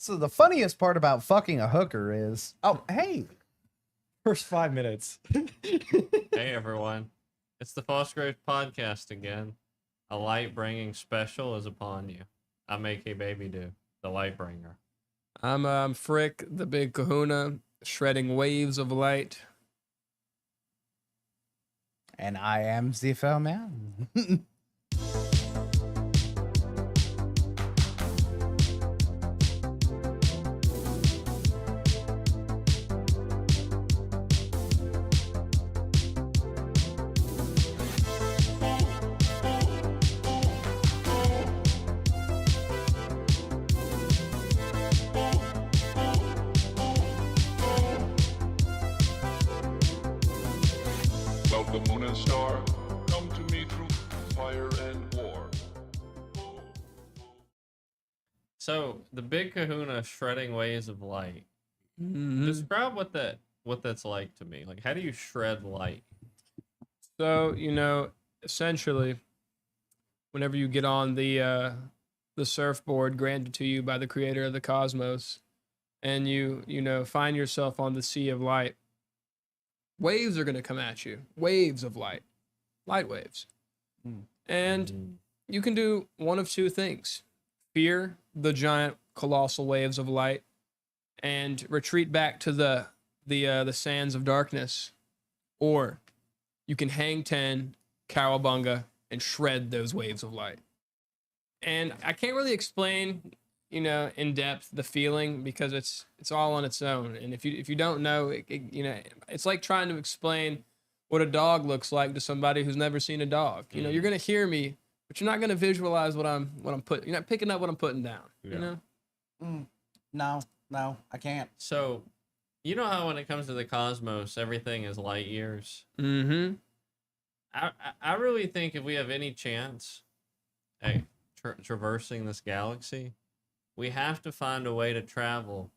So the funniest part about fucking a hooker is, oh, hey, First 5 minutes. Hey everyone, it's the Fosgrave Podcast again. A light-bringing special is upon you. I'm AK Baby Do, the light bringer. I'm Frick, the big kahuna, shredding waves of light. and I am the man. The moon and star come to me through fire and war. So, the big kahuna shredding waves of light. Mhm. Describe what that's like to me. Like, how do you shred light? So, essentially, whenever you get on the surfboard granted to you by the creator of the cosmos, and you find yourself on the sea of light, waves are going to come at you. Waves of light waves. And you can do one of two things: fear the giant colossal waves of light and retreat back to the sands of darkness, or you can hang 10, cowabunga, and shred those waves of light. And I can't really explain, in depth the feeling, because it's all on its own. And if you don't know, it's like trying to explain what a dog looks like to somebody who's never seen a dog. You're gonna hear me, but you're not gonna visualize what I'm putting. You're not picking up what I'm putting down. Yeah. No, I can't. So, you know how when it comes to the cosmos, everything is light years? Mm-hmm. I really think if we have any chance at traversing this galaxy, we have to find a way to travel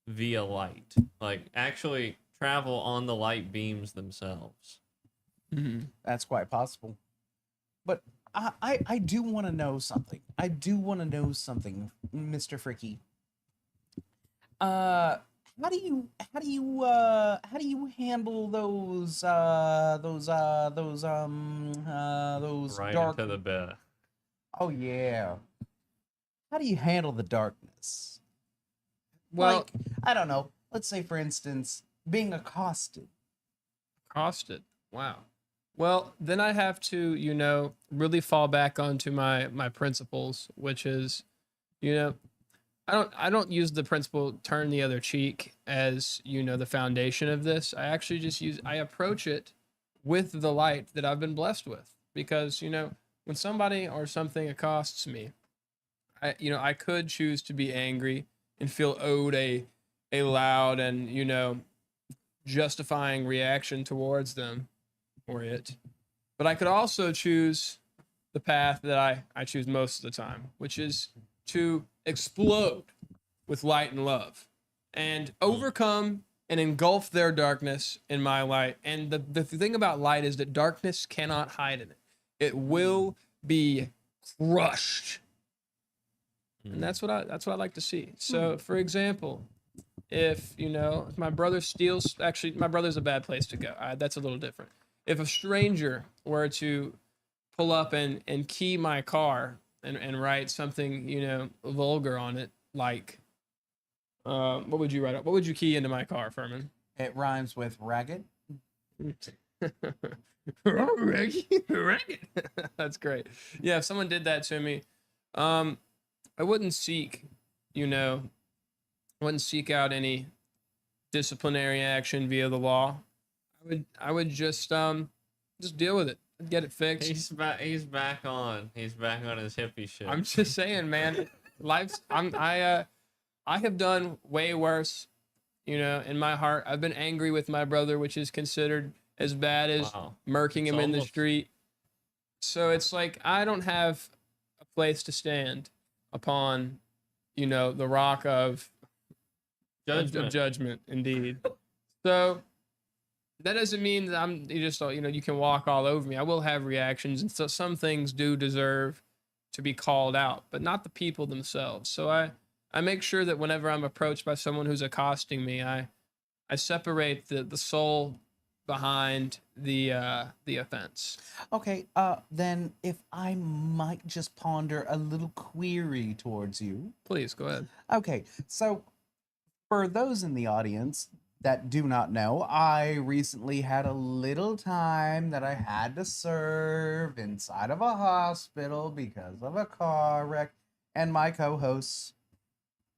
via light. Like, actually travel on the light beams themselves. Mm-hmm. That's quite possible. But I do want to know something. Mr. Fricky. How do you handle those Right dark? into the bed. Oh yeah. How do you handle the darkness? Well, Like, I don't know. Let's say, for instance, being accosted. accosted. Wow. Well, then I have to, really fall back onto my principles, which is, I don't use the principle turn the other cheek as, the foundation of this. I actually just I approach it with the light that I've been blessed with. Because, when somebody or something accosts me, I could choose to be angry and feel owed a loud and, justifying reaction towards them or it. But I could also choose the path that I choose most of the time, which is to explode with light and love and overcome and engulf their darkness in my light. And the thing about light is that darkness cannot hide in it. It will be crushed. And that's what I like to see. So, for example, if my brother steals, actually my brother's a bad place to go. That's a little different. If a stranger were to pull up and key my car and write something, vulgar on it, like, what would you write up? What would you key into my car, Furman? It rhymes with ragged. Ragged. That's great. Yeah, if someone did that to me, I wouldn't seek, out any disciplinary action via the law. I would just deal with it, get it fixed. He's back on his hippie shit. I'm just saying, man, I have done way worse, in my heart. I've been angry with my brother, which is considered as bad as murking him in the street. So it's like, I don't have a place to stand upon, the rock of judgment, indeed. So that doesn't mean that you can walk all over me. I will have reactions, and so some things do deserve to be called out, but not the people themselves. So I make sure that whenever I'm approached by someone who's accosting me, I separate the soul behind the offense. Okay, then if I might just ponder a little query towards you. Please go ahead. Okay, so for those in the audience that do not know, I recently had a little time that I had to serve inside of a hospital because of a car wreck, and my co-hosts,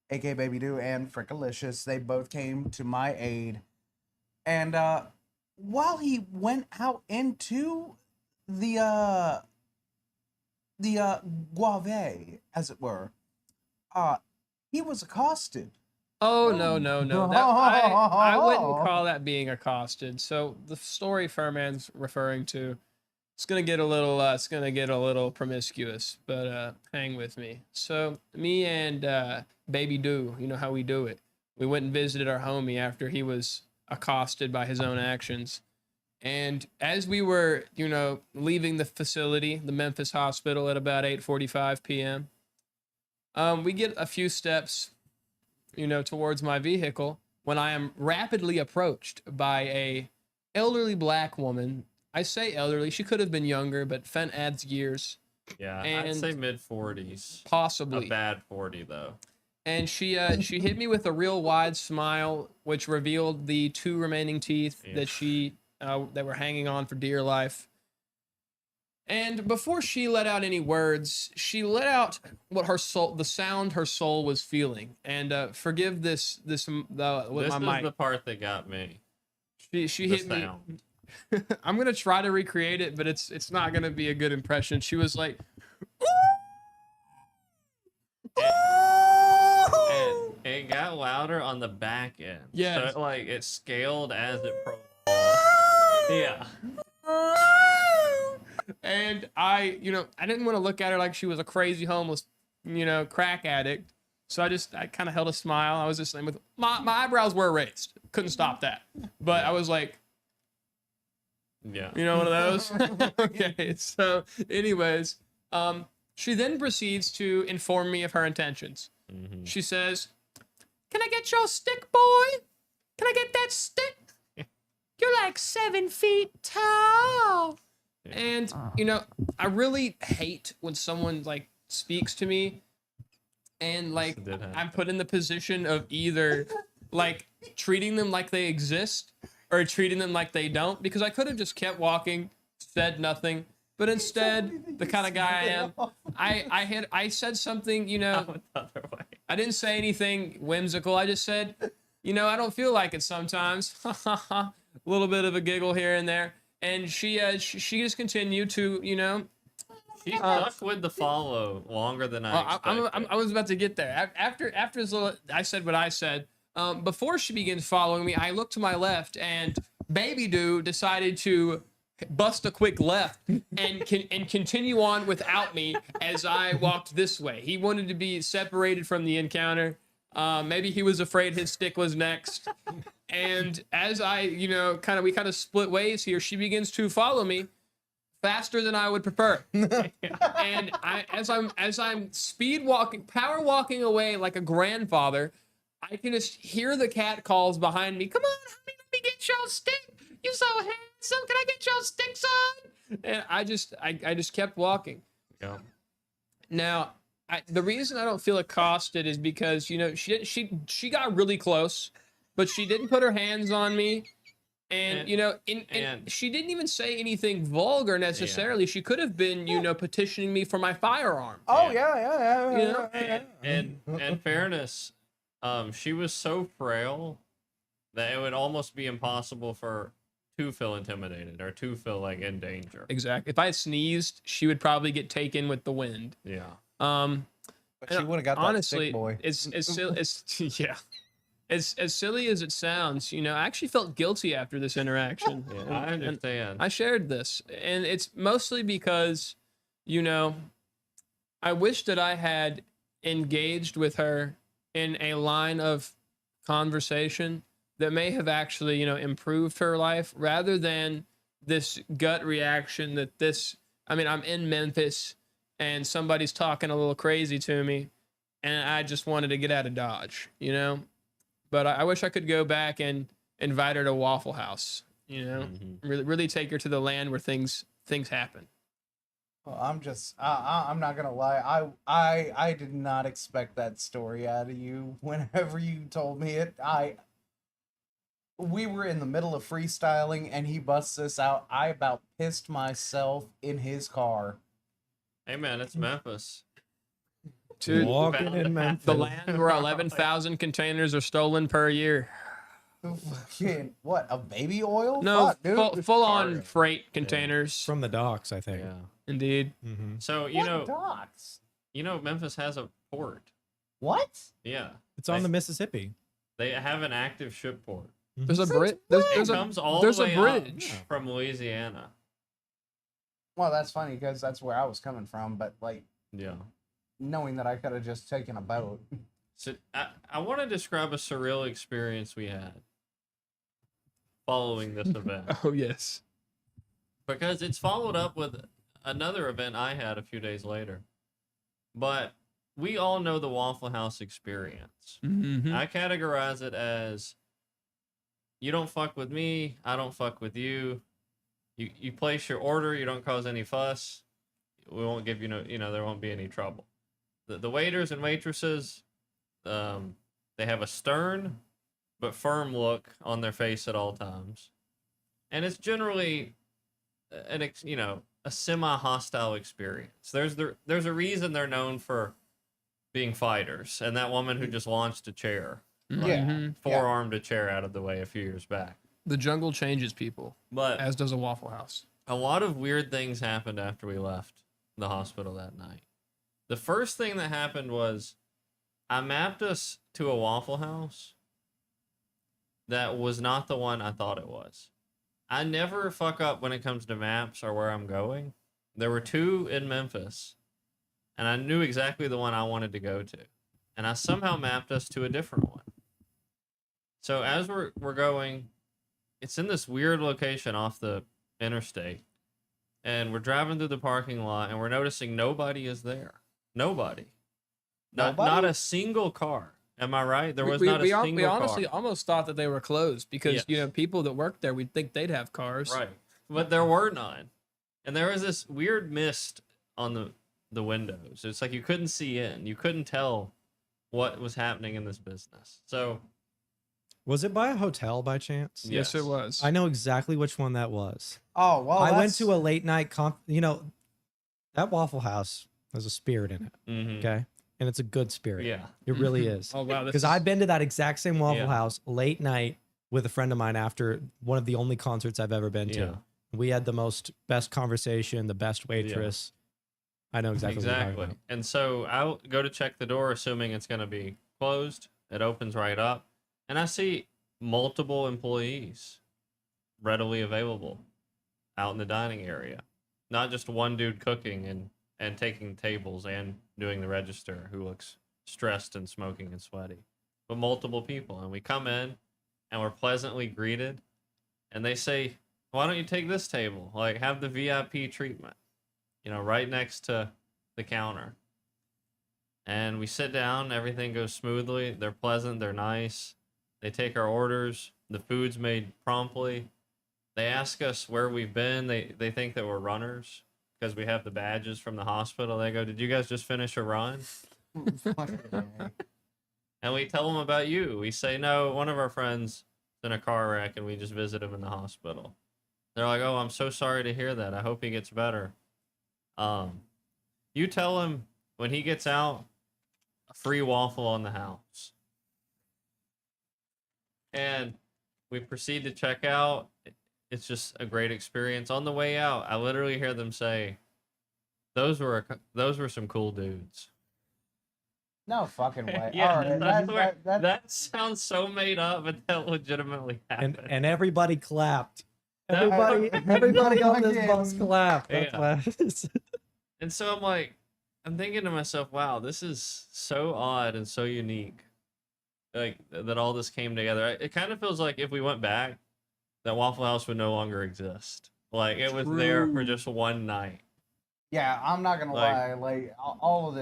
aka Baby Doo and Frickalicious, they both came to my aid. And while he went out into the guave, as it were, he was accosted. Oh no. I wouldn't call that being accosted. So the story Furman's referring to, it's gonna get a little promiscuous, but hang with me. So me and Baby Doo, you know how we do it. We went and visited our homie after he was accosted by his own actions. And as we were, leaving the facility, the Memphis hospital, at about 8:45 p.m., we get a few steps, towards my vehicle when I am rapidly approached by a elderly black woman. I say elderly, she could have been younger, but Fent adds years. Yeah, And I'd say mid-40s. Possibly. A bad 40, though. And she hit me with a real wide smile, which revealed the 2 remaining teeth that were hanging on for dear life. And before she let out any words, she let out the sound her soul was feeling. And forgive this with This my is mic. the part that got me. She hit me. I'm gonna try to recreate it, but it's not gonna be a good impression. She was like, and it got louder on the back end. Yes. So it scaled as it prolonged. Yeah. and I didn't want to look at her like she was a crazy homeless, crack addict. So I kind of held a smile. I was just saying, with my eyebrows were raised. Couldn't stop that. But I was like, Yeah. one of those. Okay. So anyways, she then proceeds to inform me of her intentions. Mm-hmm. She says, "Can I get your stick, boy? Can I get that stick? You're like 7 feet tall." Yeah. And, I really hate when someone speaks to me and I'm put in the position of either treating them like they exist or treating them like they don't, because I could have just kept walking, said nothing. But instead, the kind of guy I am, I said something, The other way. I didn't say anything whimsical. I just said, I don't feel like it sometimes. A little bit of a giggle here and there. And she just continued to, She stuck with the follow longer than I expected. I was about to get there. After this little, I said what I said. Before she begins following me, I looked to my left, and Baby Doo decided to bust a quick left and continue on without me as I walked this way. He wanted to be separated from the encounter. Maybe he was afraid his stick was next. And as I, we kind of split ways here, she begins to follow me faster than I would prefer. And as I'm speed walking, power walking away like a grandfather, I can just hear the cat calls behind me. "Come on, honey, let me get your stick. You so handsome. Can I get your stick, son?" And I just kept walking. Yeah. Now, the reason I don't feel accosted is because, she got really close, but she didn't put her hands on me. And she didn't even say anything vulgar necessarily. Yeah. She could have been, petitioning me for my firearm. Oh, yeah. And in fairness, she was so frail that it would almost be impossible for to feel intimidated or to feel in danger. Exactly. If I sneezed, she would probably get taken with the wind. Yeah. But she would have got that honestly, stick, boy. It's yeah. As silly as it sounds, I actually felt guilty after this interaction. Yeah, I understand. I shared this, and it's mostly because, I wish that I had engaged with her in a line of conversation that may have actually, improved her life, rather than this gut reaction that I'm in Memphis and somebody's talking a little crazy to me, and I just wanted to get out of Dodge, you know. But I wish I could go back and invite her to Waffle House, you know, really take her to the land where things happen. Well, I'm not gonna lie. I did not expect that story out of you. Whenever you told me it, we were in the middle of freestyling and he busts this out. I about pissed myself in his car. Hey man, it's Memphis. Dude, Walking in Memphis. the land where 11,000 containers are stolen per year. Fucking, what, a baby oil? No, Fuck, dude. full on Cargo. freight containers. From the docks, I think. Yeah. Indeed. Mm-hmm. So What docks? Memphis has a port. What? Yeah. It's on the Mississippi. They have an active ship port. There's a Since bridge. when? There's It a comes all there's the a way bridge. up from Louisiana. Well, that's funny because that's where I was coming from, but like Yeah. knowing that I could have just taken a boat. So I want to describe a surreal experience we had following this event. Oh yes. Because it's followed up with another event I had a few days later. But we all know the Waffle House experience. Mm-hmm. I categorize it as you don't fuck with me, I don't fuck with you. You place your order, you don't cause any fuss. We won't give you there won't be any trouble. The waiters and waitresses, they have a stern but firm look on their face at all times. And it's generally a semi-hostile experience. There's a reason they're known for being fighters, and that woman who just launched a chair, Mhm. forearmed a chair out of the way a few years back. The jungle changes people, But as does a Waffle House. a lot of weird things happened after we left the hospital that night. The first thing that happened was I mapped us to a Waffle House that was not the one I thought it was. I never fuck up when it comes to maps or where I'm going. There were two in Memphis, and I knew exactly the one I wanted to go to. And I somehow mapped us to a different one. So as we're going, it's in this weird location off the interstate. And we're driving through the parking lot, and we're noticing nobody is there. Nobody. Not a single car. Am I right? There was not a single we honestly car. almost thought that they were closed because Yes. people that work there, we'd think they'd have cars. Right. But there were none. And there was this weird mist on the windows. It's like you couldn't see in. You couldn't tell what was happening in this business. So Was it by a hotel by chance? Yes, it was. I know exactly which one that was. Oh, well, I went to a late night that Waffle House has a spirit in it. mhm. Okay. And it's a good spirit. Yeah. It really is. Oh wow, Because I've been to that exact same Waffle Yeah. House late night with a friend of mine after one of the only concerts I've ever been Yeah. to. We had the best conversation, the best waitress. I know exactly what you're talking about. And so I'll go to check the door, assuming it's going to be closed. It opens right up, and I see multiple employees readily available out in the dining area. Not just one dude cooking and taking tables and doing the register who looks stressed and smoking and sweaty, but multiple people. And we come in, and we're pleasantly greeted, and they say, "Why don't you take this table? Like, have the VIP treatment, right next to the counter." And we sit down, everything goes smoothly. They're pleasant, they're nice. They take our orders, the food's made promptly. They ask us where we've been. They think that we're runners because we have the badges from the hospital. They go, "Did you guys just finish a run?" And we tell them about you. We say, "No, one of our friends is in a car wreck and we just visit him in the hospital." They're like, "Oh, I'm so sorry to hear that. I hope he gets better." You tell him when he gets out, a free waffle on the house. And we proceed to check out. It's just a great experience. On the way out, I literally hear them say, "Those were some cool dudes." No fucking way. Yeah, All right, I swear, that- that sounds so made up, but that legitimately And happened. and everybody clapped. That- Everybody on this Fucking- bus clapped. That's Yeah. why it's- And so I'm thinking to myself, wow, this is so odd and so unique. Like that all this came together. It kind of feels like if we went back, that Waffle House would no longer exist. Like it was there for True. just one night. Yeah, I'm not gonna Like- lie. Like all of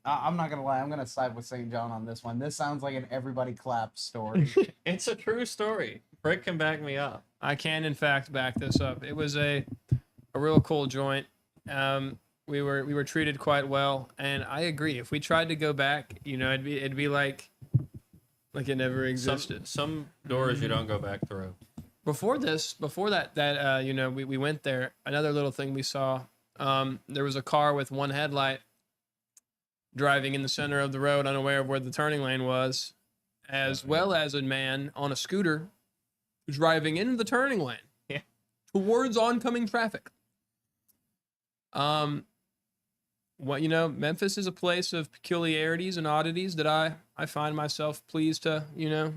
I'm not gonna lie. I'm gonna side with St. John on this one. This sounds like an everybody clap story. It's a true story. Rick can back me up. I can, in fact, back this up. It was a real cool joint. We were treated quite well, and I agree. If we tried to go back, it'd be like it never existed. Some doors you don't go back through. Before that, we went there. Another little thing we saw. There was a car with one headlight driving in the center of the road, unaware of where the turning lane was, as well as a man on a scooter driving into the turning lane towards oncoming traffic. Memphis is a place of peculiarities and oddities that I find myself pleased to,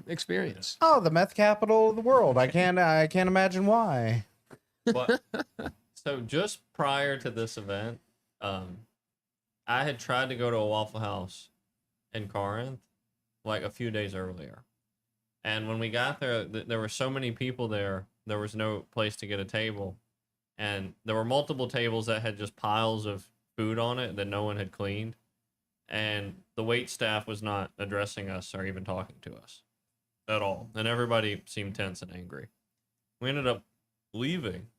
experience. Oh, the meth capital of the world. I can't imagine why. But so just prior to this event, I had tried to go to a Waffle House in Corinth like a few days earlier. And when we got there, there were so many people there, there was no place to get a table. And there were multiple tables that had just piles of food on it that no one had cleaned. And the wait staff was not addressing us or even talking to us at all. And everybody seemed tense and angry. We ended up leaving.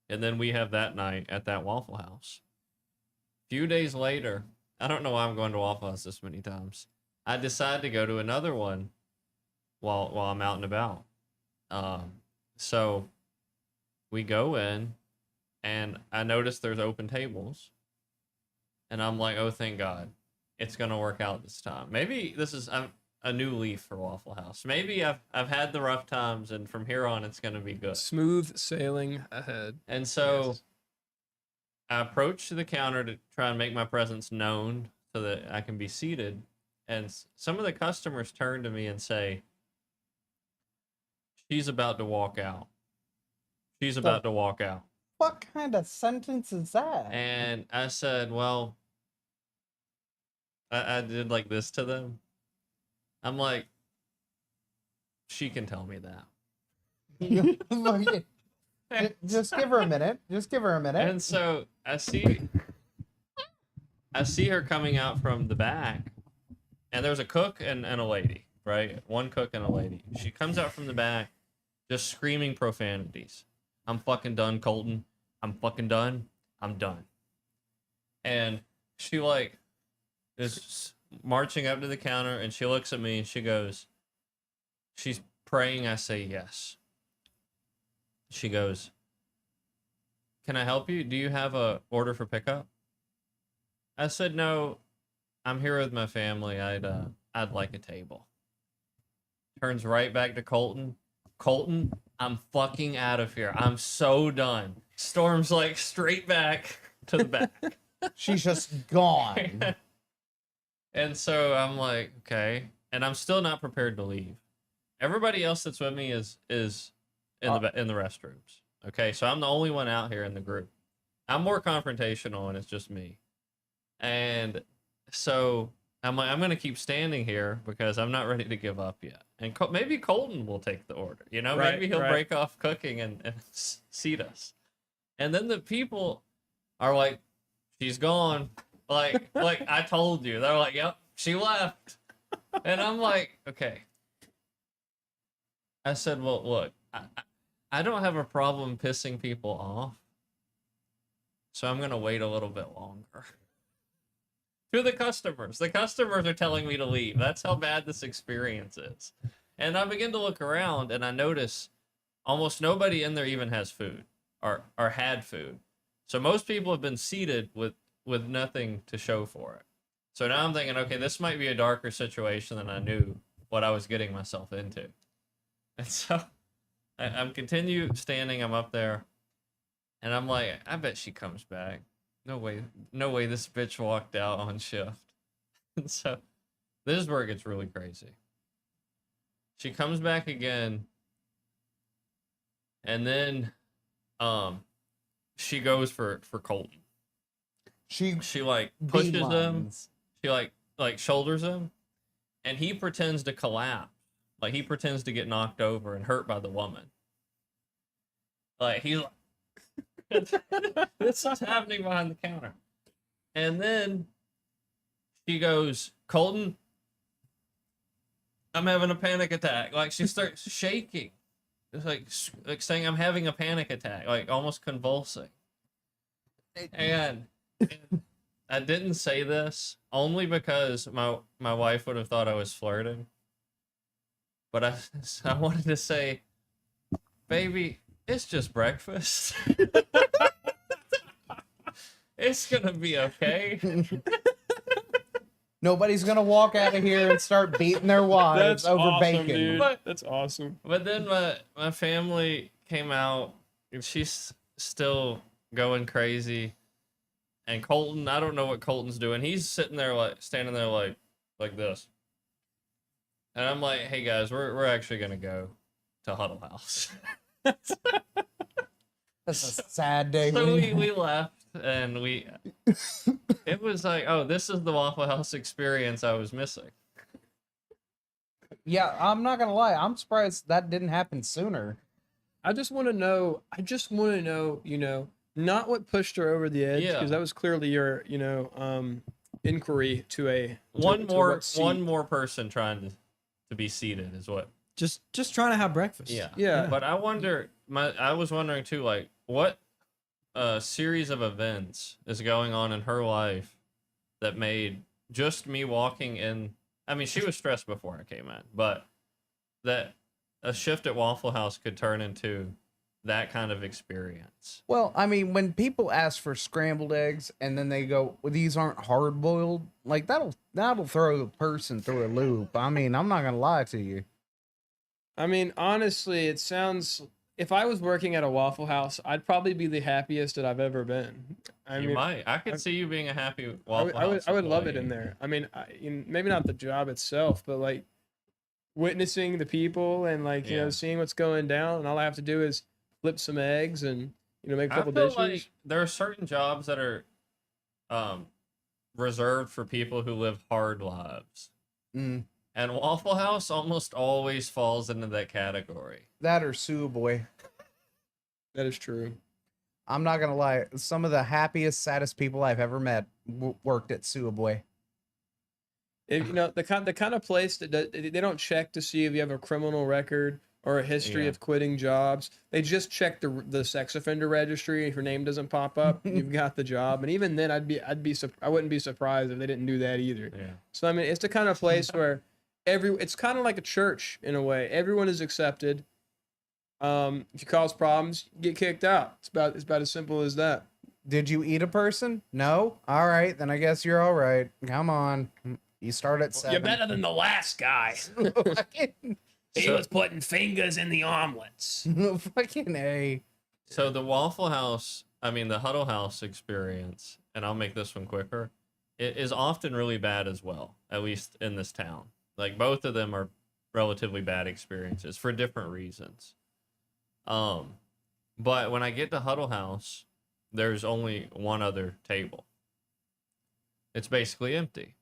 And then we have that night at that Waffle House. A few days later, I don't know why I'm going to Waffle House this many times. I decide to go to another one while I'm out and about. So we go in, and I notice there's open tables. And I'm like, oh, thank God. It's going to work out this time. Maybe this is a new leaf for Waffle House. Maybe I've had the rough times, and from here on, it's going to be good. Smooth sailing ahead. And so Yes. I approach the counter to try and make my presence known so that I can be seated. And some of the customers turn to me and say, she's about to walk out. She's about to walk out. What kind of sentence is that? And I said, well, I did like this to them. I'm like, she can tell me that. Just give her a minute. Just give her a minute. And so I see her coming out from the back, and there's a cook and a lady, right? One cook and a lady. She comes out from the back, just screaming profanities. I'm fucking done, Colton. I'm fucking done. I'm done. And she is marching up to the counter, and she looks at me and she goes, she's praying I say yes. She goes, can I help you? Do you have a order for pickup? I said, no, I'm here with my family. I'd like a table. Turns right back to Colton. Colton, I'm fucking out of here. I'm so done. Storms like straight back to the back. She's just gone. And so I'm like, okay. And I'm still not prepared to leave. Everybody else that's with me is in the restrooms. Okay, so I'm the only one out here in the group. I'm more confrontational, and it's just me. And so I'm like, I'm gonna keep standing here because I'm not ready to give up yet. And maybe Colton will take the order. Maybe he'll break off cooking and seat us. And then the people are like, she's gone. Like I told you. They're like, yep, she left. And I'm like, okay. I said, well, look, I don't have a problem pissing people off. So I'm going to wait a little bit longer. To the customers. The customers are telling me to leave. That's how bad this experience is. And I begin to look around, and I notice almost nobody in there even has food or had food. So most people have been seated with nothing to show for it. So now I'm thinking, okay, this might be a darker situation than I knew what I was getting myself into. And so I'm continue standing. I'm up there, and I'm like, I bet she comes back. No way this bitch walked out on shift. And so this is where it gets really crazy. She comes back again, and then she goes for Colton. She like pushes him. She like shoulders him, and he pretends to collapse. Like he pretends to get knocked over and hurt by the woman. Like he's like, This is happening behind the counter. And then she goes, Colton, I'm having a panic attack. Like, she starts shaking. It's like saying I'm having a panic attack, like almost convulsing. And I didn't say this only because my wife would have thought I was flirting. But I wanted to say, baby, it's just breakfast. It's gonna be okay. Nobody's gonna walk out of here and start beating their wives over awesome, bacon. dude. But- That's awesome. But then my family came out, and she's still going crazy. And Colton, I don't know what Colton's doing. He's sitting there standing there like this. And I'm like, hey guys, we're actually gonna go to Huddle House. That's a sad day. So when- we left, and it was like, oh, this is the Waffle House experience I was missing. Yeah, I'm not gonna lie. I'm surprised that didn't happen sooner. I just want to know, not what pushed her over the edge, Yeah. because that was clearly your, inquiry to a One to more what seat. one more person trying to be seated is what. Just trying to have breakfast. Yeah. But I was wondering too, like, what series of events is going on in her life that made just me walking in. I mean, she was stressed before I came in, but that a shift at Waffle House could turn into that kind of experience. Well, I mean, when people ask for scrambled eggs and then they go, well, "These aren't hard boiled," like that'll throw the person through a loop. I mean, I'm not gonna lie to you. I mean, honestly, it sounds. If I was working at a Waffle House, I'd probably be the happiest that I've ever been. You might. I could see you being a happy Waffle House. I would love it employee. in there. I mean, maybe not the job itself, but like witnessing the people and like Yeah. seeing what's going down, and all I have to do is flip some eggs and make a I couple feel dishes. like there are certain jobs that are reserved for people who live hard lives. Mm, And Waffle House almost always falls into that category. that or Sue Boy. That is true. I'm not gonna lie. Some of the happiest, saddest people I've ever met worked at Sue Boy. If, the kind of place that they don't check to see if you have a criminal record or a history Yeah. of quitting jobs. They just check the sex offender registry. If your name doesn't pop up, you've got the job. And even then, I wouldn't be surprised if they didn't do that either. Yeah. So I mean, it's the kind of place where it's kind of like a church in a way. Everyone is accepted. If you cause problems, you get kicked out. It's about as simple as that. Did you eat a person? No? All right, then I guess you're all right. Come on. You start at 7. You're better than the last guy. Fucking, He was putting fingers in the omelets. fucking A. So the Waffle House, the Huddle House experience, and I'll make this one quicker, it is often really bad as well, at least in this town. Like, both of them are relatively bad experiences for different reasons. But when I get to Huddle House, there's only one other table. It's basically empty.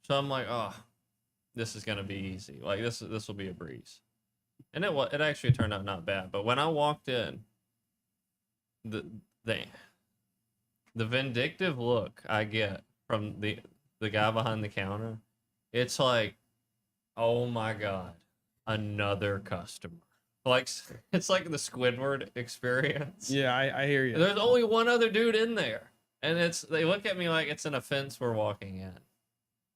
So I'm like, oh, this is gonna be easy. Like, this will be a breeze. And it actually turned out not bad. But when I walked in, the vindictive look I get from the guy behind the counter, it's like, oh my God, another customer. Like, it's like the Squidward experience. Yeah, I hear you. There's only one other dude in there. And they look at me like it's an offense we're walking in.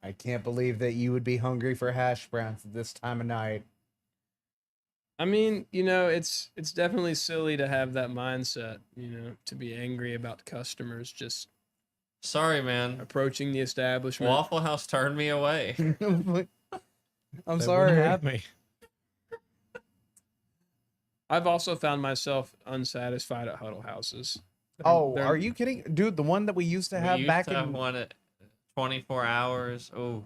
I can't believe that you would be hungry for hash browns at this time of night. I mean, it's definitely silly to have that mindset, to be angry about customers just Sorry, man. approaching the establishment. Waffle House turned me away. I'm They wouldn't sorry. have me. I've also found myself unsatisfied at Huddle Houses. Oh, They're- are you kidding? Dude, the one that we used to have We used back to have in... one at 24 hours. Oh,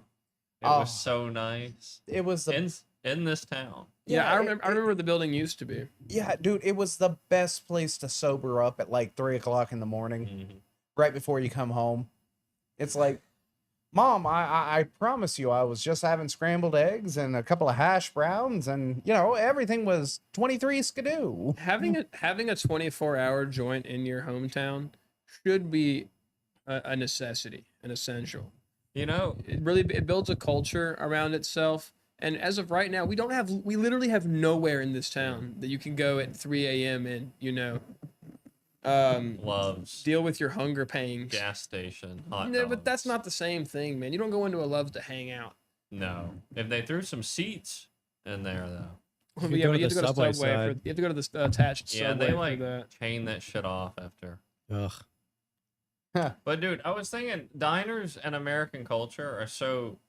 it Oh. was so nice. It was the... In this town. Yeah, I it- remember where the building used to be. Yeah, dude, it was the best place to sober up at like 3 o'clock in the morning, Mhm. right before you come home. It's like, Mom, I promise you, I was just having scrambled eggs and a couple of hash browns, and everything was 23 skidoo. Having a 24-hour joint in your hometown should be a necessity, an essential. It builds a culture around itself. And as of right now, we literally have nowhere in this town that you can go at 3 a.m. and Loves deal with your hunger pangs. gas station. Hot No, but dogs. that's not the same thing, man. You don't go into a Love's to hang out. No. If they threw some seats in there though. If you Yeah, go but to you have the to go to subway Subway. side. You have to go to the attached Yeah, Subway they for like that. chain that shit off after. Ugh. But dude, I was thinking diners and American culture are so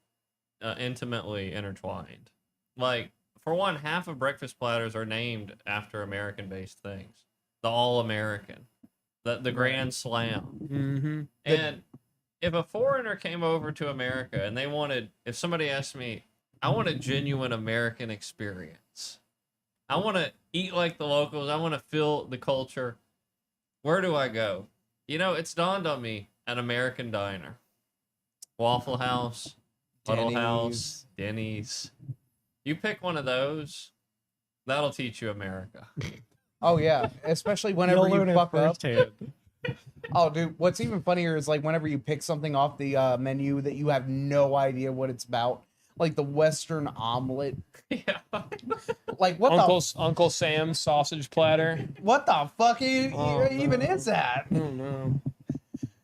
intimately intertwined. Like, for one, half of breakfast platters are named after American-based things. The All-American, the Grand Slam. Mm-hmm. And if a foreigner came over to America and if somebody asked me, I want a genuine American experience. I want to eat like the locals. I want to feel the culture. Where do I go? It's dawned on me, an American diner. Waffle House, Huddle House, Denny's. You pick one of those, that'll teach you America. Oh yeah, especially whenever You'll learn you it fuck up. firsthand. Oh, dude, what's even funnier is like whenever you pick something off the menu that you have no idea what it's about, like the Western omelet. Yeah. Like what Uncle Sam's sausage platter. what the fuck Oh, even no. is that? I don't know.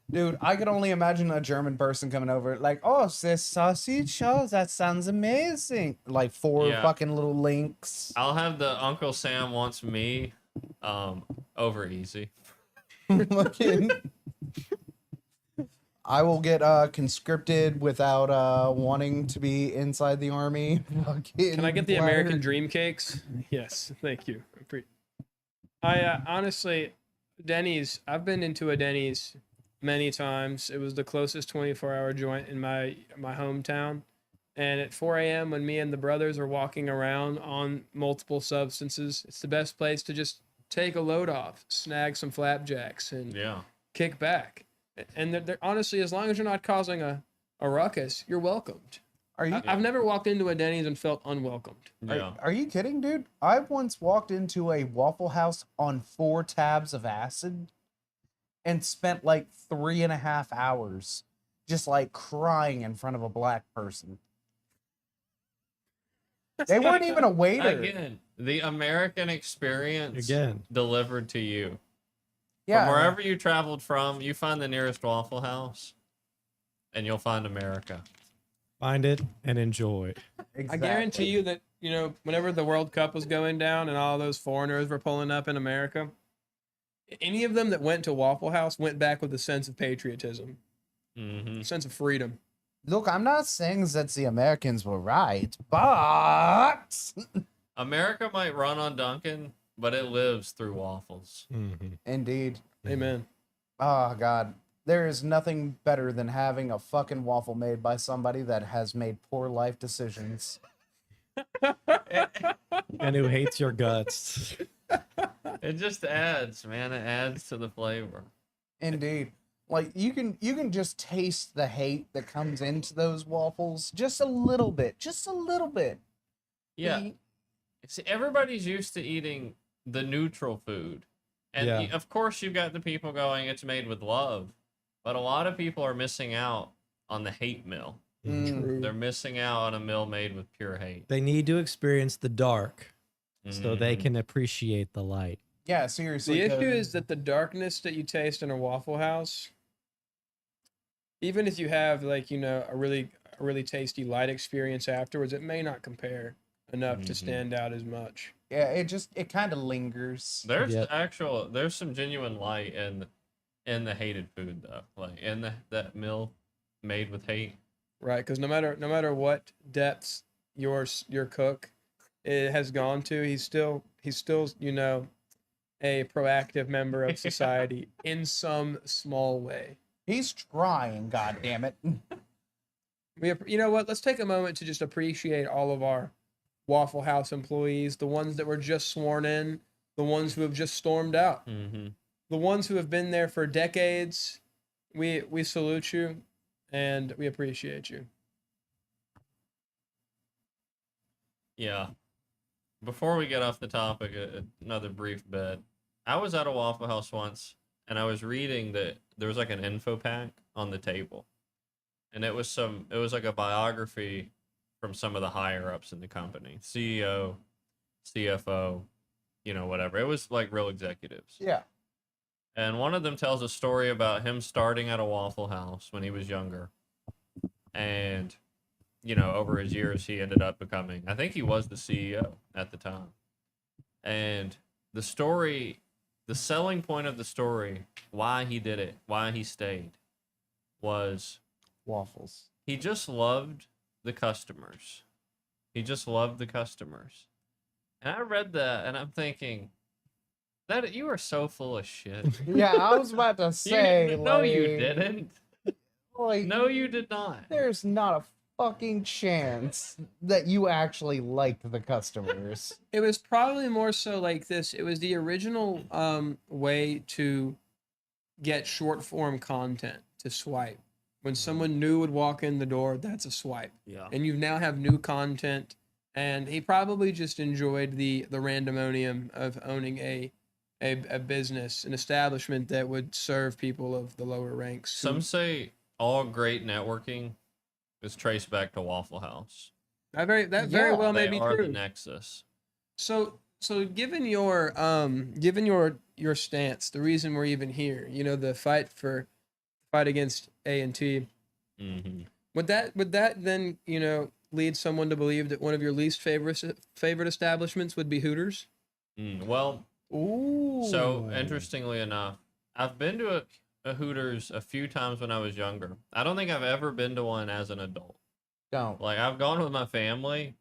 Dude, I could only imagine a German person coming over like, oh, this sausage, oh, that sounds amazing. Like four Yeah. fucking little links. I'll have the Uncle Sam wants me over easy. Fucking- I will get conscripted without wanting to be inside the army. Can I get the American Dream Cakes? Yes, thank you. I honestly, Denny's. I've been into a Denny's many times. It was the closest 24-hour joint in my hometown. And at 4 a.m. when me and the brothers are walking around on multiple substances, it's the best place to just take a load off, snag some flapjacks, and Yeah. kick back. And they're honestly, as long as you're not causing a ruckus, you're welcomed. Are you I've never walked into a Denny's and felt unwelcomed. Yeah. Are you kidding, dude? I once walked into a Waffle House on 4 tabs of acid and spent like 3.5 hours just like crying in front of a black person. They weren't even a waiter. Again, the American experience Again. delivered to you. Yeah. From wherever you traveled from, you find the nearest Waffle House, and you'll find America. Find it and enjoy. Exactly. I guarantee you that, whenever the World Cup was going down and all those foreigners were pulling up in America, any of them that went to Waffle House went back with a sense of patriotism, Mm-hmm. a sense of freedom. Look, I'm not saying that the Americans were right, but America might run on Dunkin', but it lives through waffles. Mm-hmm. indeed. Amen. Oh God. There is nothing better than having a fucking waffle made by somebody that has made poor life decisions. And who hates your guts. It just adds, man. It adds to the flavor. Indeed. Like you can just taste the hate that comes into those waffles just a little bit. Just a little bit. Yeah. See, everybody's used to eating the neutral food. And Yeah. of course, you've got the people going, it's made with love. But a lot of people are missing out on the hate meal. Mm. They're missing out on a meal made with pure hate. They need to experience the dark so they Mhm. can appreciate the light. Yeah, seriously. The issue is that the darkness that you taste in a Waffle House, even if you have a really tasty light experience afterwards, it may not compare enough to Mhm. stand out as much. yeah, it kind of lingers. There's Yep. there's some genuine light in the hated food though, like in that meal made with hate. Right, because no matter what depths your cook has gone to, he's still a proactive member of society in some small way. He's trying, god damn it. You know what? Let's take a moment to just appreciate all of our Waffle House employees, the ones that were just sworn in, the ones who have just stormed out, Mm-hmm. the ones who have been there for decades. We salute you. and we appreciate you. Yeah. Before we get off the topic, another brief bit. I was at a Waffle House once, and I was reading that there was like an info pack on the table, and it was like a biography from some of the higher ups in the company, CEO, CFO, whatever. It was like real executives. Yeah. And one of them tells a story about him starting at a Waffle House when he was younger, and over his years, he ended up becoming, I think he was the CEO at the time. And the selling point of the story, why he did it, why he stayed, was Waffles. he just loved the customers. He just loved the customers. And I read that, and I'm thinking, that you are so full of shit. Yeah, I was about to say. No, you didn't. Like, No, you did not. there's not a fucking chance that you actually liked the customers. It was probably more so like this. It was the original way to get short form content to swipe. When someone new would walk in the door, that's a swipe. Yeah. And you now have new content. And he probably just enjoyed the randomonium of owning a business, an establishment that would serve people of the lower ranks. Some say all great networking is traced back to Waffle House. That very well may They be are true. the nexus. So given your stance, the reason we're even here, the fight against A&T, Mm-hmm. would that then lead someone to believe that one of your least favorite establishments would be Hooters? Well, Ooh. so interestingly enough, I've been to a Hooters a few times when I was younger. I don't think I've ever been to one as an adult. Don't. Like, I've gone with my family,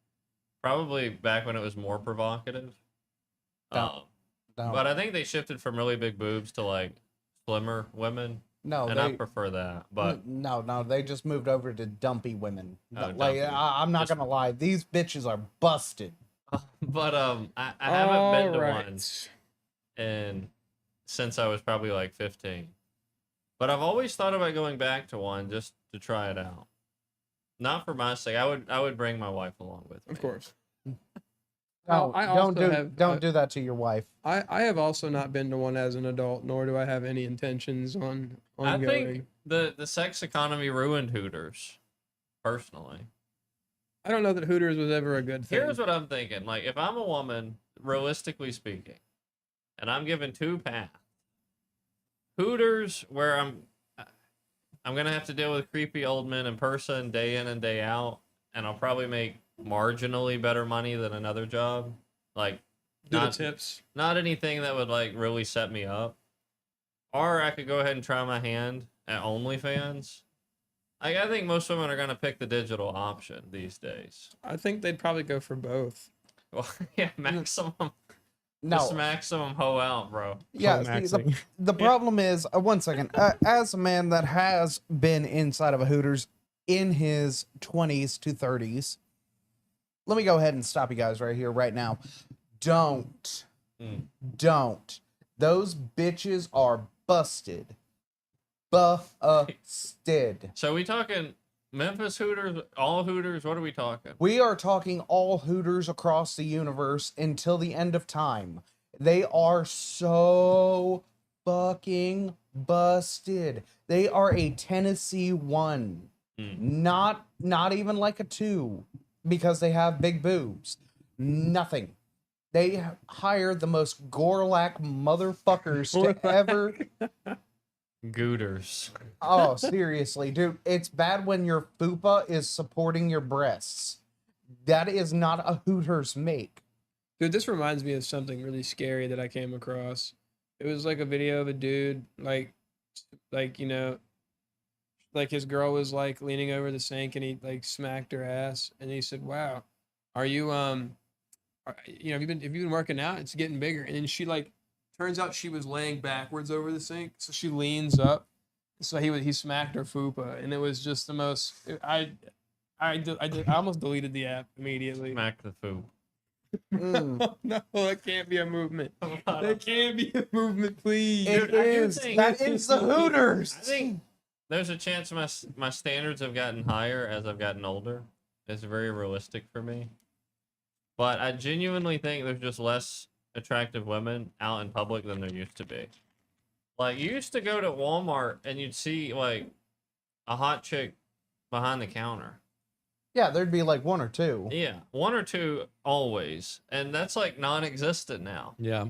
probably back when it was more provocative. Don't. But I think they shifted from really big boobs to like slimmer women. No, And I prefer that, but no, they just moved over to dumpy women. Oh, Like, dumpy. I'm not gonna lie, these bitches are busted. I haven't been to Alright. one and since I was probably like 15. But I've always thought about going back to one just to try it out. Not for my sake. I would bring my wife along with me. Of course. No, I also don't do that to your wife. I have also not been to one as an adult, nor do I have any intentions on I going. think the sex economy ruined Hooters, personally. I don't know that Hooters was ever a good thing. Here's what I'm thinking. Like, if I'm a woman, realistically speaking, and I'm given two paths, Hooters, where I'm gonna have to deal with creepy old men in person day in and day out, and I'll probably make marginally better money than another job. Like, Do the not tips. not anything that would like really set me up. Or I could go ahead and try my hand at OnlyFans. I think most women are gonna pick the digital option these days. I think they'd probably go for both. Well, yeah, maximum. No. Just maximum hoe out, bro. Yeah, see, the problem is, one second, as a man that has been inside of a Hooters in his 20s to 30s, let me go ahead and stop you guys right here, right now. Don't. Those bitches are busted. Busted. So we talking Memphis Hooters, all Hooters? What are we talking? We are talking all Hooters across the universe until the end of time. They are so fucking busted. They are a Tennessee 1. Not even like a 2 because they have big boobs. Nothing. They hire the most Gorlak motherfuckers to ever. Gooters. Oh, seriously, dude. It's bad when your fupa is supporting your breasts. That is not a Hooters make. Dude, this reminds me of something really scary that I came across. It was like a video of a dude, like his girl was like leaning over the sink and he like smacked her ass and he said, "Wow, are you have you been working out? It's getting bigger." And then she like turns out she was laying backwards over the sink, so she leans up. So he smacked her fupa, and it was just the most. I almost deleted the app immediately. Smack the food. Mm. No, that can't be a movement. That can't be a movement, please. It is. That is the Hooters. I think there's a chance my standards have gotten higher as I've gotten older. It's very realistic for me. But I genuinely think there's just less attractive women out in public than there used to be. Like, you used to go to Walmart and you'd see, like, a hot chick behind the counter. Yeah, there'd be like one or two. Yeah, one or two always. And that's, like, non-existent now. Yeah.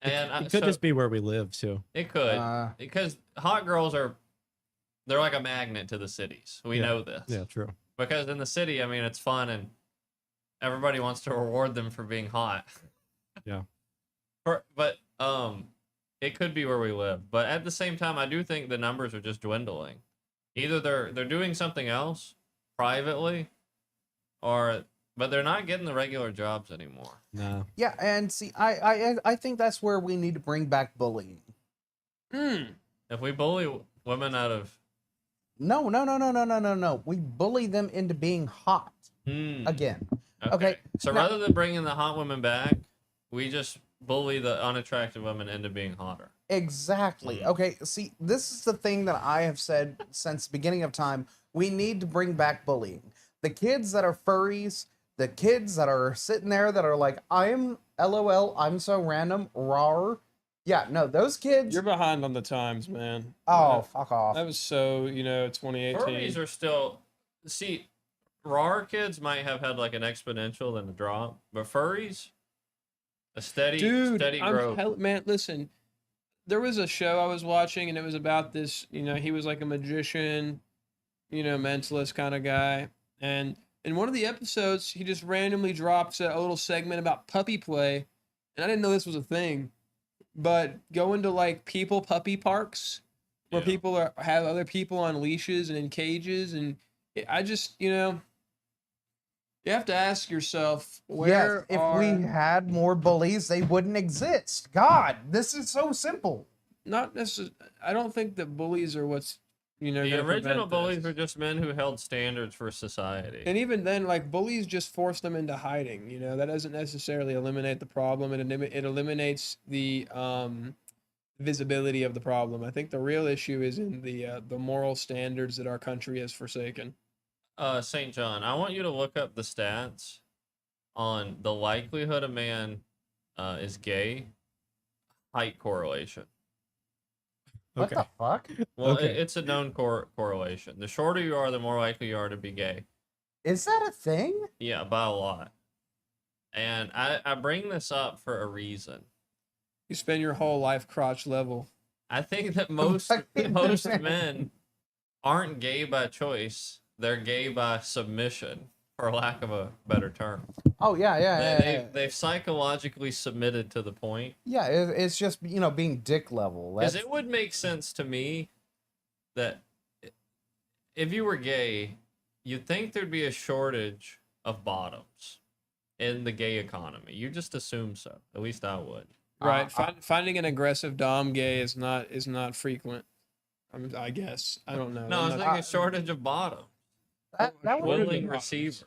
And It could just be where we live too. It could. Because hot girls they're like a magnet to the cities. We know this. Yeah, true. Because in the city, I mean, it's fun and everybody wants to reward them for being hot. Yeah. But it could be where we live. But at the same time, I do think the numbers are just dwindling. Either they're doing something else privately, but they're not getting the regular jobs anymore. No. Yeah, and see, I think that's where we need to bring back bullying. If we bully women out of No. We bully them into being hot again. Okay. So now- rather than bringing the hot women back, we just bully the unattractive women into being hotter. Exactly. Okay, see, this is the thing that I have said since the beginning of time. We need to bring back bullying. The kids that are furries, the kids that are sitting there that are like, I'm LOL, I'm so random, rawr. Yeah, no, those kids. You're behind on the times, man. Oh, fuck off. That was so, 2018. Furries are still, see, raw kids might have had like an exponential and a drop, but furries, a steady growth. Man, listen, there was a show I was watching and it was about this, he was like a magician, mentalist kind of guy. And in one of the episodes, he just randomly drops a little segment about puppy play. And I didn't know this was a thing, but going to like puppy parks where people have other people on leashes and in cages. And I just, you have to ask yourself, Yes, if we had more bullies, they wouldn't exist. God, this is so simple. Not necessarily. I don't think that bullies are what's, The original bullies were just men who held standards for society. And even then, like, bullies just force them into hiding. That doesn't necessarily eliminate the problem. It eliminates the visibility of the problem. I think the real issue is in the moral standards that our country has forsaken. St. John, I want you to look up the stats on the likelihood a man is gay, height correlation. What the fuck? Well, Okay. it's a known correlation. The shorter you are, the more likely you are to be gay. Is that a thing? Yeah, by a lot. And I bring this up for a reason. You spend your whole life crotch level. I think that most men aren't gay by choice. They're gay by submission, for lack of a better term. Oh, yeah. They've psychologically submitted to the point. Yeah, it's just, being dick level. Because it would make sense to me that if you were gay, you'd think there'd be a shortage of bottoms in the gay economy. You just assume so. At least I would. Right. Finding an aggressive dom gay is not frequent. I guess. I don't know. No, I was thinking a shortage of bottoms. That would Willing receivers.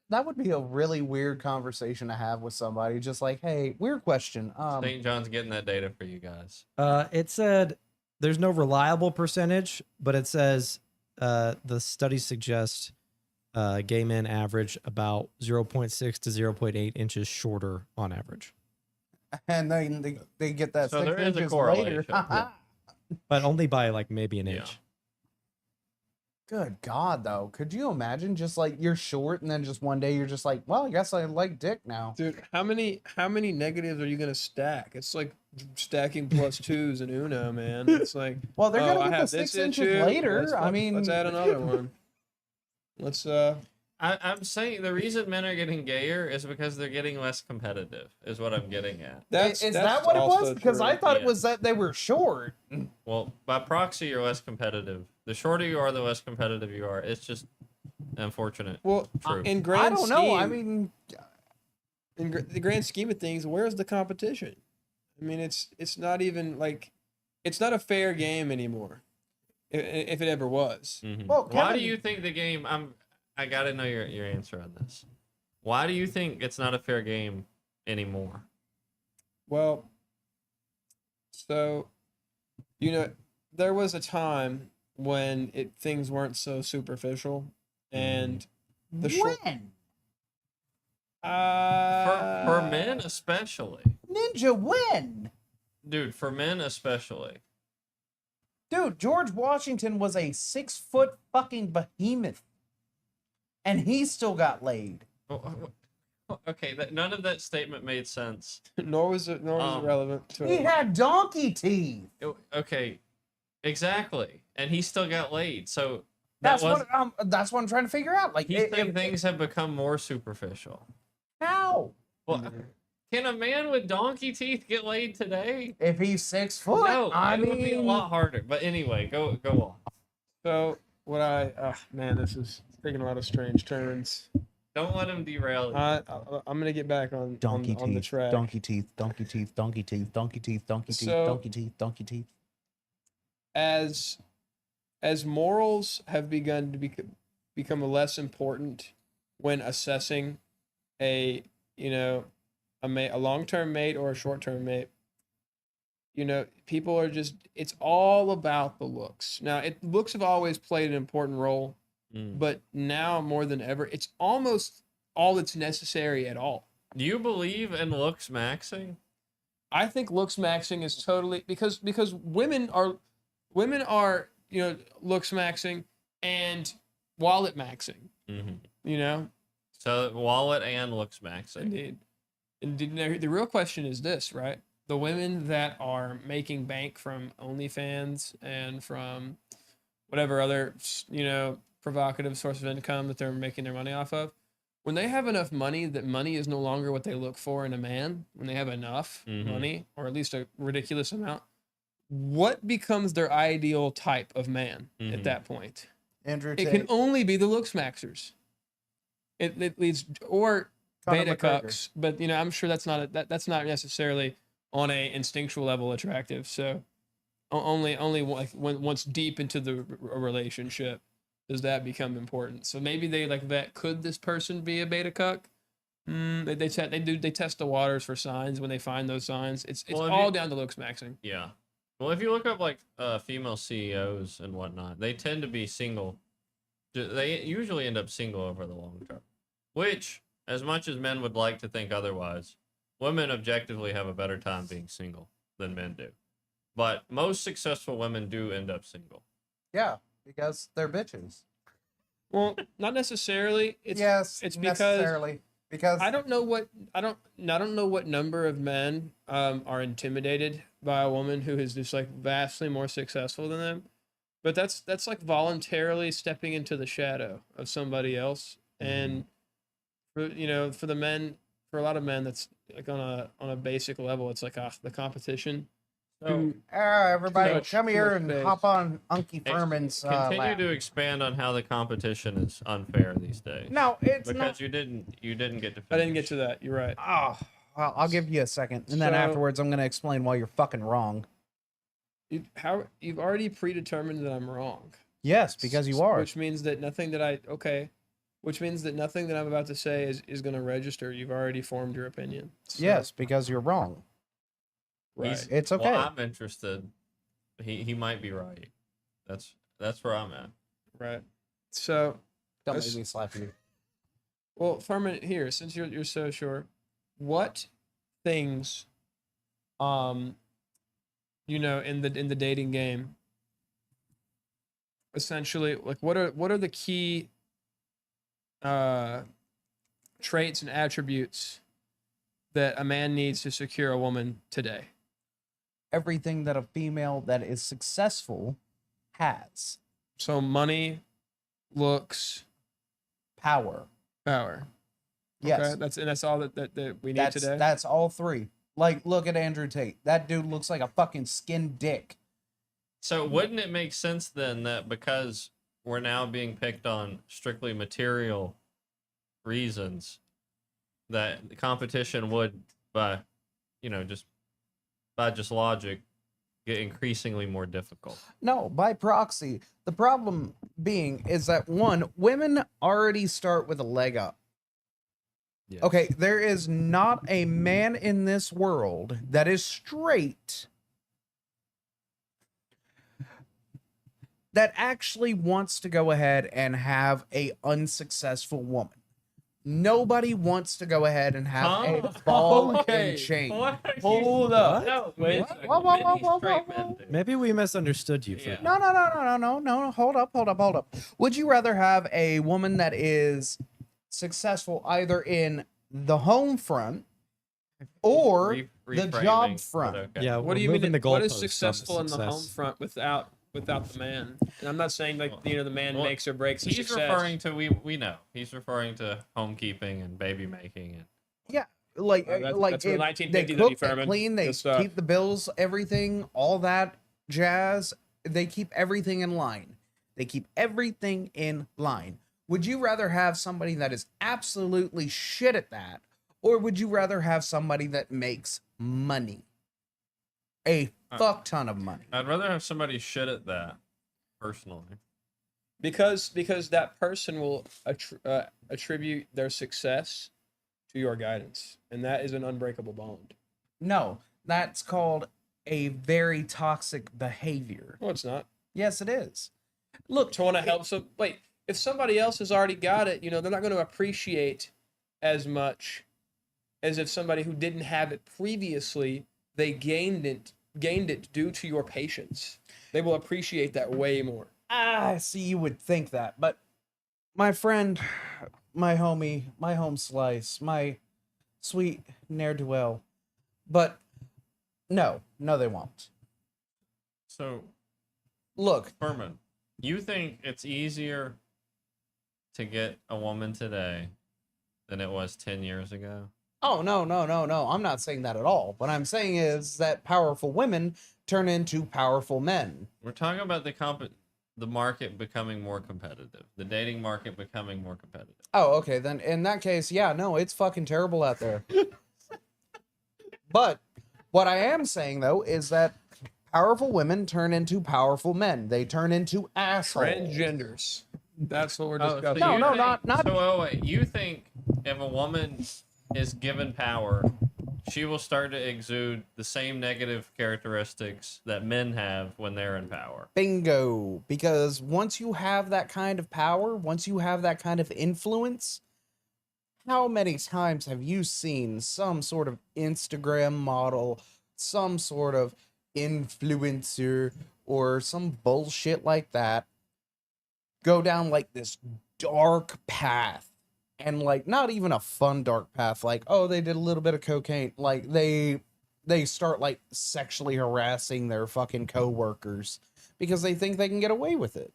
That would be a really weird conversation to have with somebody. Just like, hey, weird question. St. John's getting that data for you guys. It said there's no reliable percentage, but it says the studies suggest gay men average about 0.6 to 0.8 inches shorter on average. And then they get that So 6 there is a inches correlation. later. Yeah. But only by like maybe an inch. Good God, though. Could you imagine just like you're short and then just one day you're just like, well, I guess I like dick now. Dude, how many negatives are you gonna stack? It's like stacking plus twos in Uno, man. It's like, Well, they're I gonna get have the 6 this inches issue. later. Let's add another one. Let's I'm saying the reason men are getting gayer is because they're getting less competitive, is what I'm getting at. Is that's that what it was? also Because true. I thought it Yeah. was that they were short. Well, by proxy, you're less competitive. The shorter you are, the less competitive you are. It's just unfortunate. Well, True. in grand I don't scheme, know. I mean, in the grand scheme of things, where's the competition? I mean, it's not even like it's not a fair game anymore, if it ever was. Mhm. Well, Why Kevin- do you think the game? I gotta know your answer on this. Why do you think it's not a fair game anymore? Well, so there was a time when things weren't so superficial, and the short When? For men especially, Ninja, when? dude. For men especially. Dude, George Washington was a 6-foot fucking behemoth. And he still got laid. Okay, none of that statement made sense. nor was it relevant to He it. had donkey teeth. Okay, exactly, and he still got laid. So That's was, what I'm trying to figure out. Like, he's saying things have become more superficial. how? Well, can a man with donkey teeth get laid today? If he's 6 foot, No, I it would be a mean, lot harder. But anyway, go on. So what man, this is taking a lot of strange turns. Don't let him derail you. I'm gonna get back on donkey on the teeth, track. donkey teeth, donkey teeth, donkey teeth, donkey teeth, donkey teeth, So- donkey teeth, donkey teeth. As morals have begun to become less important when assessing a a long-term mate or a short-term mate, people are just, it's all about the looks. Now, looks have always played an important role, but now more than ever, it's almost all that's necessary at all. Do you believe in looks maxing? I think looks maxing is totally because women are looks maxing and wallet maxing. Mm-hmm. So wallet and looks maxing. Indeed. The real question is this, right? The women that are making bank from OnlyFans and from whatever other provocative source of income that they're making their money off of, when they have enough money that money is no longer what they look for in a man, when they have enough money, or at least a ridiculous amount, what becomes their ideal type of man at that point? Andrew It Tate, can only be the looks maxers. It leads, or Conor beta McGregor. cucks, but I'm sure that's not that's not necessarily on a instinctual level attractive. So only like once deep into the relationship does that become important. So maybe they like that. Could this person be a beta cuck? They test the waters for signs. When they find those signs, it's all down to looks maxing. Yeah. Well, if you look up like female CEOs and whatnot, they tend to be single. They usually end up single over the long term, which, as much as men would like to think otherwise, women objectively have a better time being single than men do. But most successful women do end up single. Yeah, because they're bitches. Well, not necessarily. It's because necessarily. Because I don't know what number of men are intimidated by a woman who is just like vastly more successful than them. But that's like voluntarily stepping into the shadow of somebody else. And for the men, for a lot of men, that's like on a basic level, it's like the competition. So everybody, much- come too here much and space. hop on Unky Furman's continue lap. to expand on how the competition is unfair these days. No, it's because not. you didn't get to finish. I didn't get to that. You're right. Oh, well, I'll give you a second, and then So- afterwards, I'm gonna explain why you're fucking wrong. You've already predetermined that I'm wrong. Yes, because you are. Which means that nothing that I'm about to say is going to register. You've already formed your opinion. So, Yes, because you're wrong. right. It's okay. Well, I'm interested. He might be right. That's where I'm at. Right. So, Don't let's- make me slap you. well, Furman, here, since you're so sure, what things, in the dating game, essentially, like what are the key traits and attributes that a man needs to secure a woman today? Everything that a female that is successful has. So money, looks, Power. power. Yes. Okay, that's all that we need That's today. that's all three. Like, look at Andrew Tate. That dude looks like a fucking skinned dick. So wouldn't it make sense then that because we're now being picked on strictly material reasons, that the competition would, by just logic, get increasingly more difficult? No, by proxy. The problem being is that one, women already start with a leg up. Yes. Okay, there is not a man in this world that is straight that actually wants to go ahead and have a unsuccessful woman. Nobody wants to go ahead and have a ball and chain. Hold up. No, Wait. many Whoa. straight men do. Maybe we misunderstood you. Yeah. No. Hold up. Would you rather have a woman that is successful either in the home front or the job Reframing, front? but okay. Yeah. What do we're you mean? moving the What is goalposts on successful in the home success. front without the man? And I'm not saying like the man Well, makes or breaks a He's success. referring to we know. He's referring to homekeeping and baby making and Like, That's like that's real if 1950s they of you, cook, they Furman. clean, they Good stuff. keep the bills, everything, all that jazz. They keep everything in line. They keep everything in line. Would you rather have somebody that is absolutely shit at that, or would you rather have somebody that makes money? A fuck ton of money. I'd rather have somebody shit at that, personally. because that person will attribute their success to your guidance, and that is an unbreakable bond. No, that's called a very toxic behavior. No, it's not. Yes, it is. Look, To want to help some. Wait, if somebody else has already got it, they're not going to appreciate as much as if somebody who didn't have it previously, they gained it due to your patience. They will appreciate that way more. I see you would think that, but my friend, my homie, my home slice, my sweet ne'er-do-well, but no, they won't. So, Look, Furman, you think it's easier to get a woman today than it was 10 years ago? oh, no, I'm not saying that at all. What I'm saying is that powerful women turn into powerful men. We're talking about the market becoming more competitive, the dating market becoming more competitive. Oh, okay, then in that case, yeah, no, it's fucking terrible out there. But what I am saying, though, is that powerful women turn into powerful men. They turn into assholes. Transgenders. That's what we're Oh, so discussing. No, you no, think- not- So wait, you think if a woman is given power, she will start to exude the same negative characteristics that men have when they're in power? Bingo. Because once you have that kind of power, once you have that kind of influence, how many times have you seen some sort of Instagram model, some sort of influencer, or some bullshit like that go down like this dark path? And like not even a fun dark path, like, oh, they did a little bit of cocaine. Like they start like sexually harassing their fucking coworkers because they think they can get away with it.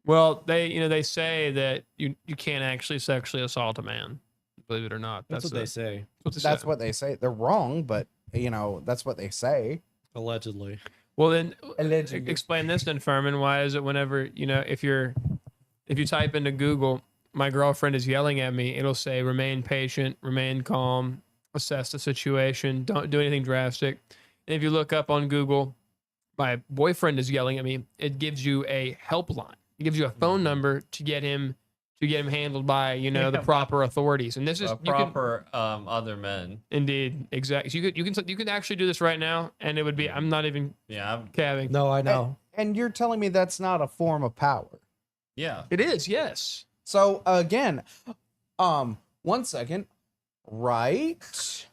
Well, they say that you can't actually sexually assault a man, believe it or not. That's what they say. That's what they say. They're wrong, but that's what they say. Allegedly. Well, then Allegedly. explain this then, Furman. Why is it whenever if you type into Google, my girlfriend is yelling at me, it'll say remain patient, remain calm, assess the situation, don't do anything drastic. And if you look up on Google, my boyfriend is yelling at me, it gives you a helpline. It gives you a phone number to get him handled by the proper authorities. And this is Proper other men. indeed exactly. So you can actually do this right now, and it would be I'm not even Yeah, cabbing. No, I know. And you're telling me that's not a form of power. yeah. It is, yes. So again, 1 second. Right?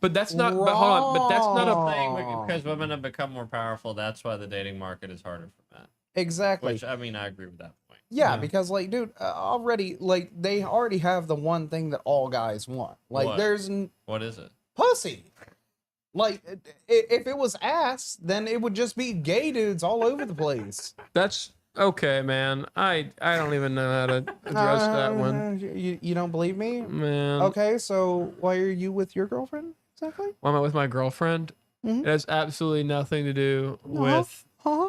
But that's not. But hold on. But that's not a Saying Wrong. because women have become more powerful, that's why the dating market is harder for men. Exactly. Which, I mean, I agree with that point. Yeah, Yeah. because like, dude, they already have the one thing that all guys want. Like, What? there's What is it? pussy. Like, if it was ass, then it would just be gay dudes all over the place. That's okay, man. I don't even know how to address that one, You don't believe me? man. Okay, so why are you with your girlfriend exactly? Why am I with my girlfriend? Mhm. It has absolutely nothing to do with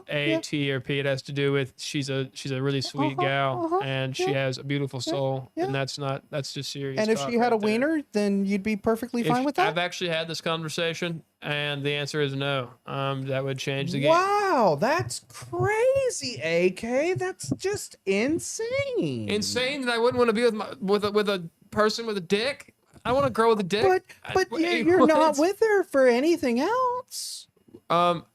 A, Yeah. T, or P. It has to do with she's a really sweet gal, and she has a beautiful soul, yeah. and that's just serious. And if talk she had right a there. wiener, then you'd be perfectly fine with that? I've actually had this conversation, and the answer is no. That would change the game. Wow, that's crazy, AK. That's just insane. Insane that I wouldn't want to be with a person with a dick. I want a girl with a dick. But Wait, you're not what? with her for anything else.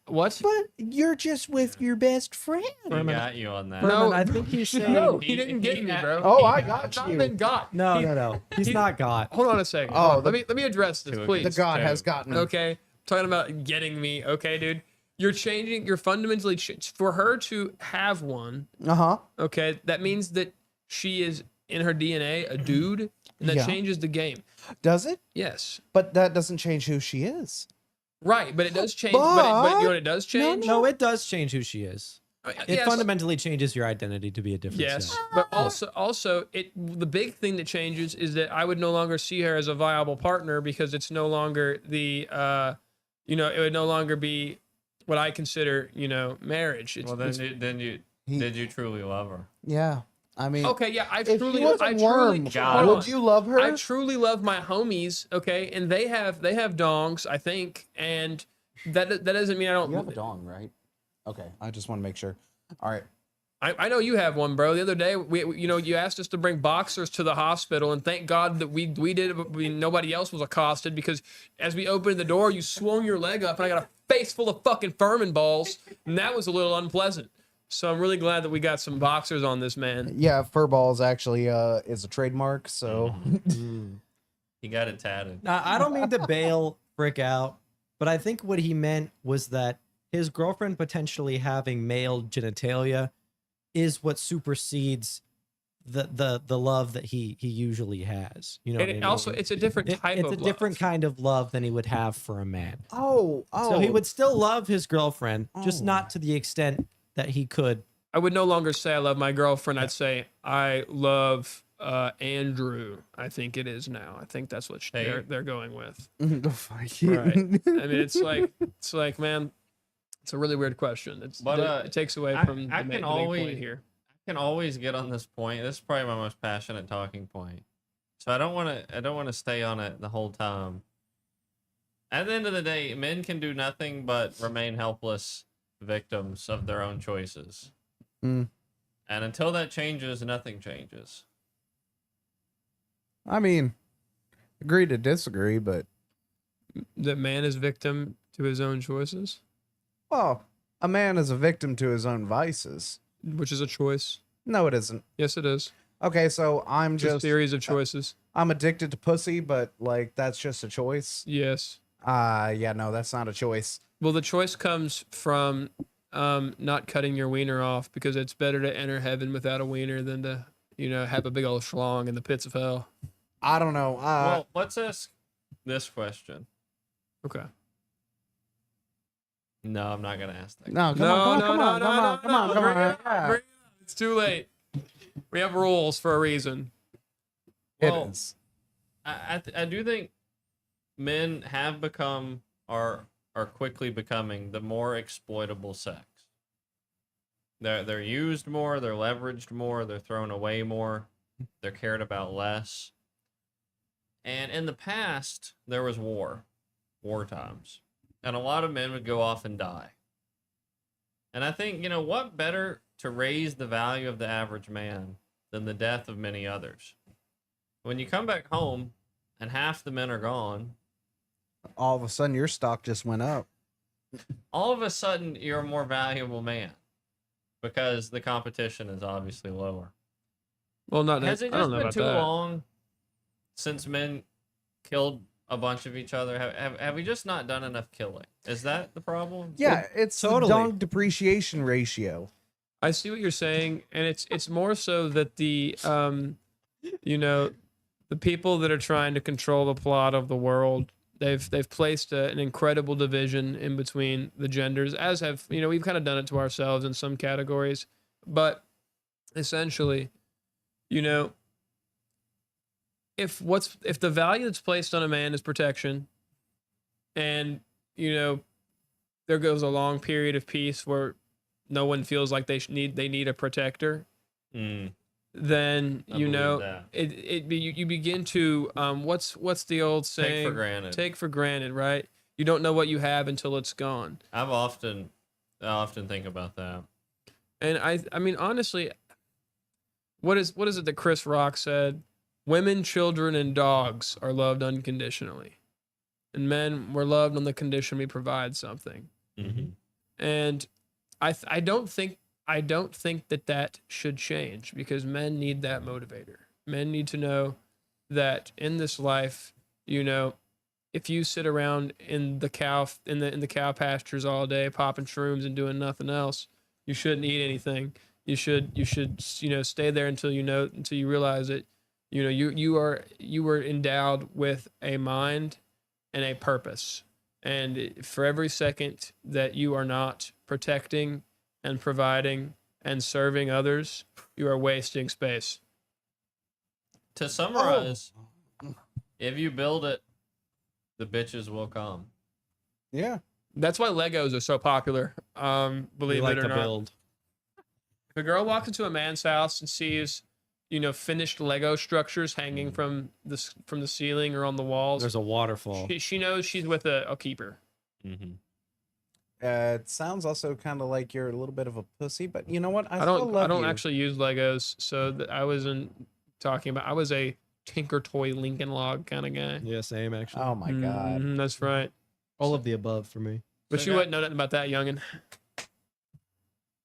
What? But you're just with your best friend. He got you on that. Furman, I think he's saying. No, he didn't get me, bro. Oh, I got I've you. not been got. No. He's not got. Hold on a second. Oh, Let me address this, Two please. The God Two. has gotten. Okay, talking about getting me. Okay, dude, you're fundamentally for her to have one. Uh-huh. Okay, that means that she is in her DNA a dude, and that Yeah. changes the game. Does it? Yes, But that doesn't change who she is. right, but it does change. But you know what it does change? No, it does change who she is. It Yes. fundamentally changes your identity to be a different Yes, sex. but also the big thing that changes is that I would no longer see her as a viable partner because it's no longer the it would no longer be what I consider marriage. Well, then did you truly love her? Yeah. I mean, okay, yeah, if she was a I worm, truly hold would on. you love her? I truly love my homies, okay, and they have dongs, I think, and that doesn't mean I don't. You have a dong, right? Okay, I just want to make sure. All right. I know you have one, bro. The other day, you asked us to bring boxers to the hospital, and thank God that we did it, but nobody else was accosted because as we opened the door, you swung your leg up, and I got a face full of fucking Furman balls, and that was a little unpleasant. So I'm really glad that we got some boxers on this, man. Yeah, fur balls actually is a trademark, so He got it tatted. Now, I don't mean to bail Frick out, but I think what he meant was that his girlfriend potentially having male genitalia is what supersedes the love that he usually has. You know, And what I it mean? also, it's a different type it's of a different love. kind of love than he would have for a man. oh, So he would still love his girlfriend, just Oh. not to the extent that he could. I would no longer say I love my girlfriend. I'd say I love Andrew. I think it is now. I think that's what Hey. they're going with. Fuck you. Right. I mean, it's like, man, it's a really weird question. But, it takes away I- from I the can main always- point here. I can always get on this point. This is probably my most passionate talking point. So I don't want to stay on it the whole time. At the end of the day, men can do nothing but remain helpless victims of their own choices. Mm. And until that changes, nothing changes. I mean, agree to disagree, but That man is victim to his own choices, well, a man is a victim to his own vices. which is a choice. No, it isn't. Yes, it is. Okay, so I'm Just just series of choices. I'm addicted to pussy, but like that's just a choice. Yes. Yeah, no, that's not a choice. Well, the choice comes from not cutting your wiener off because it's better to enter heaven without a wiener than to, have a big old schlong in the pits of hell. I don't know. Well, let's ask this question. Okay. No, I'm not gonna ask that. no, come on, come on, come on. Bring it up, Yeah. bring it up. It's too late. We have rules for a reason. It Well, is. I do think men have become are quickly becoming the more exploitable sex. They're used more, they're leveraged more, they're thrown away more, they're cared about less. And in the past, there was war times, and a lot of men would go off and die. And I think, what better to raise the value of the average man than the death of many others? When you come back home and half the men are gone, All of a sudden, your stock just went up. all of a sudden you're a more valuable man because the competition is obviously lower. Well, not Has I it don't just know been about too that. long since men killed a bunch of each other? Have we just not done enough killing? Is that the problem? Yeah, it's totally. the dong depreciation ratio. I see what you're saying, and it's more so that the the people that are trying to control the plot of the world, they've placed an incredible division in between the genders, as have we've kind of done it to ourselves in some categories, but essentially, if the value that's placed on a man is protection, and there goes a long period of peace where no one feels like they need a protector, then I believe that. you begin to what's the old saying? Take for granted. Take for granted, right? You don't know what you have until it's gone. I often think about that. And I mean honestly, what is it that Chris Rock said? Women, children, and dogs are loved unconditionally, and men were loved on the condition we provide something. Mm-hmm. And I don't think that should change, because men need that motivator. Men need to know that in this life, you know, if you sit around in the cow pastures all day popping shrooms and doing nothing else, you shouldn't eat anything. You should stay there until you realize that you were endowed with a mind and a purpose. And for every second that you are not protecting and providing and serving others, you are wasting space. To summarize, if you build it, the bitches will come. Yeah. That's why Legos are so popular. Believe it or not. Build. If a girl walks into a man's house and sees, finished Lego structures hanging from the ceiling or on the walls, There's a waterfall. she knows she's with a keeper. Mm-hmm. It sounds also kind of like you're a little bit of a pussy, but you know what? I don't you. actually use Legos, so I wasn't talking about. I was a Tinker Toy Lincoln Log kind of guy. Yeah, same actually. Oh my god. Mhm, that's right. All of the above for me. But So you guy- wouldn't know nothing about that, youngin.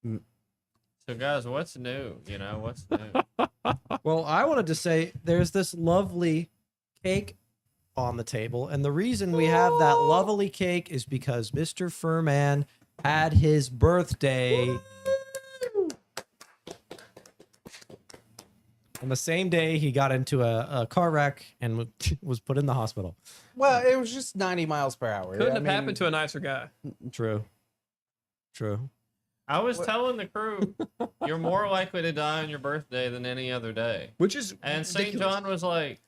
So guys, what's new? What's new? Well, I wanted to say there's this lovely cake on the table, and the reason we have that lovely cake is because Mr. Furman had his birthday on the same day he got into a car wreck and was put in the hospital. Well, it was just 90 miles per hour. Couldn't have happened to a nicer guy. True. I was telling the crew, you're more likely to die on your birthday than any other day. Which is And St. ridiculous. John was like,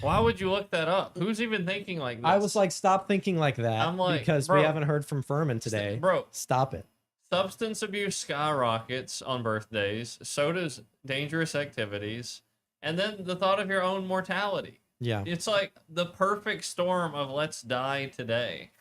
why would you look that up? Who's even thinking like this? I was like, stop thinking like that. I'm like, because bro, we haven't heard from Furman today. Bro, Stop it. substance abuse skyrockets on birthdays. So does dangerous activities. And then the thought of your own mortality. Yeah. It's like the perfect storm of let's die today.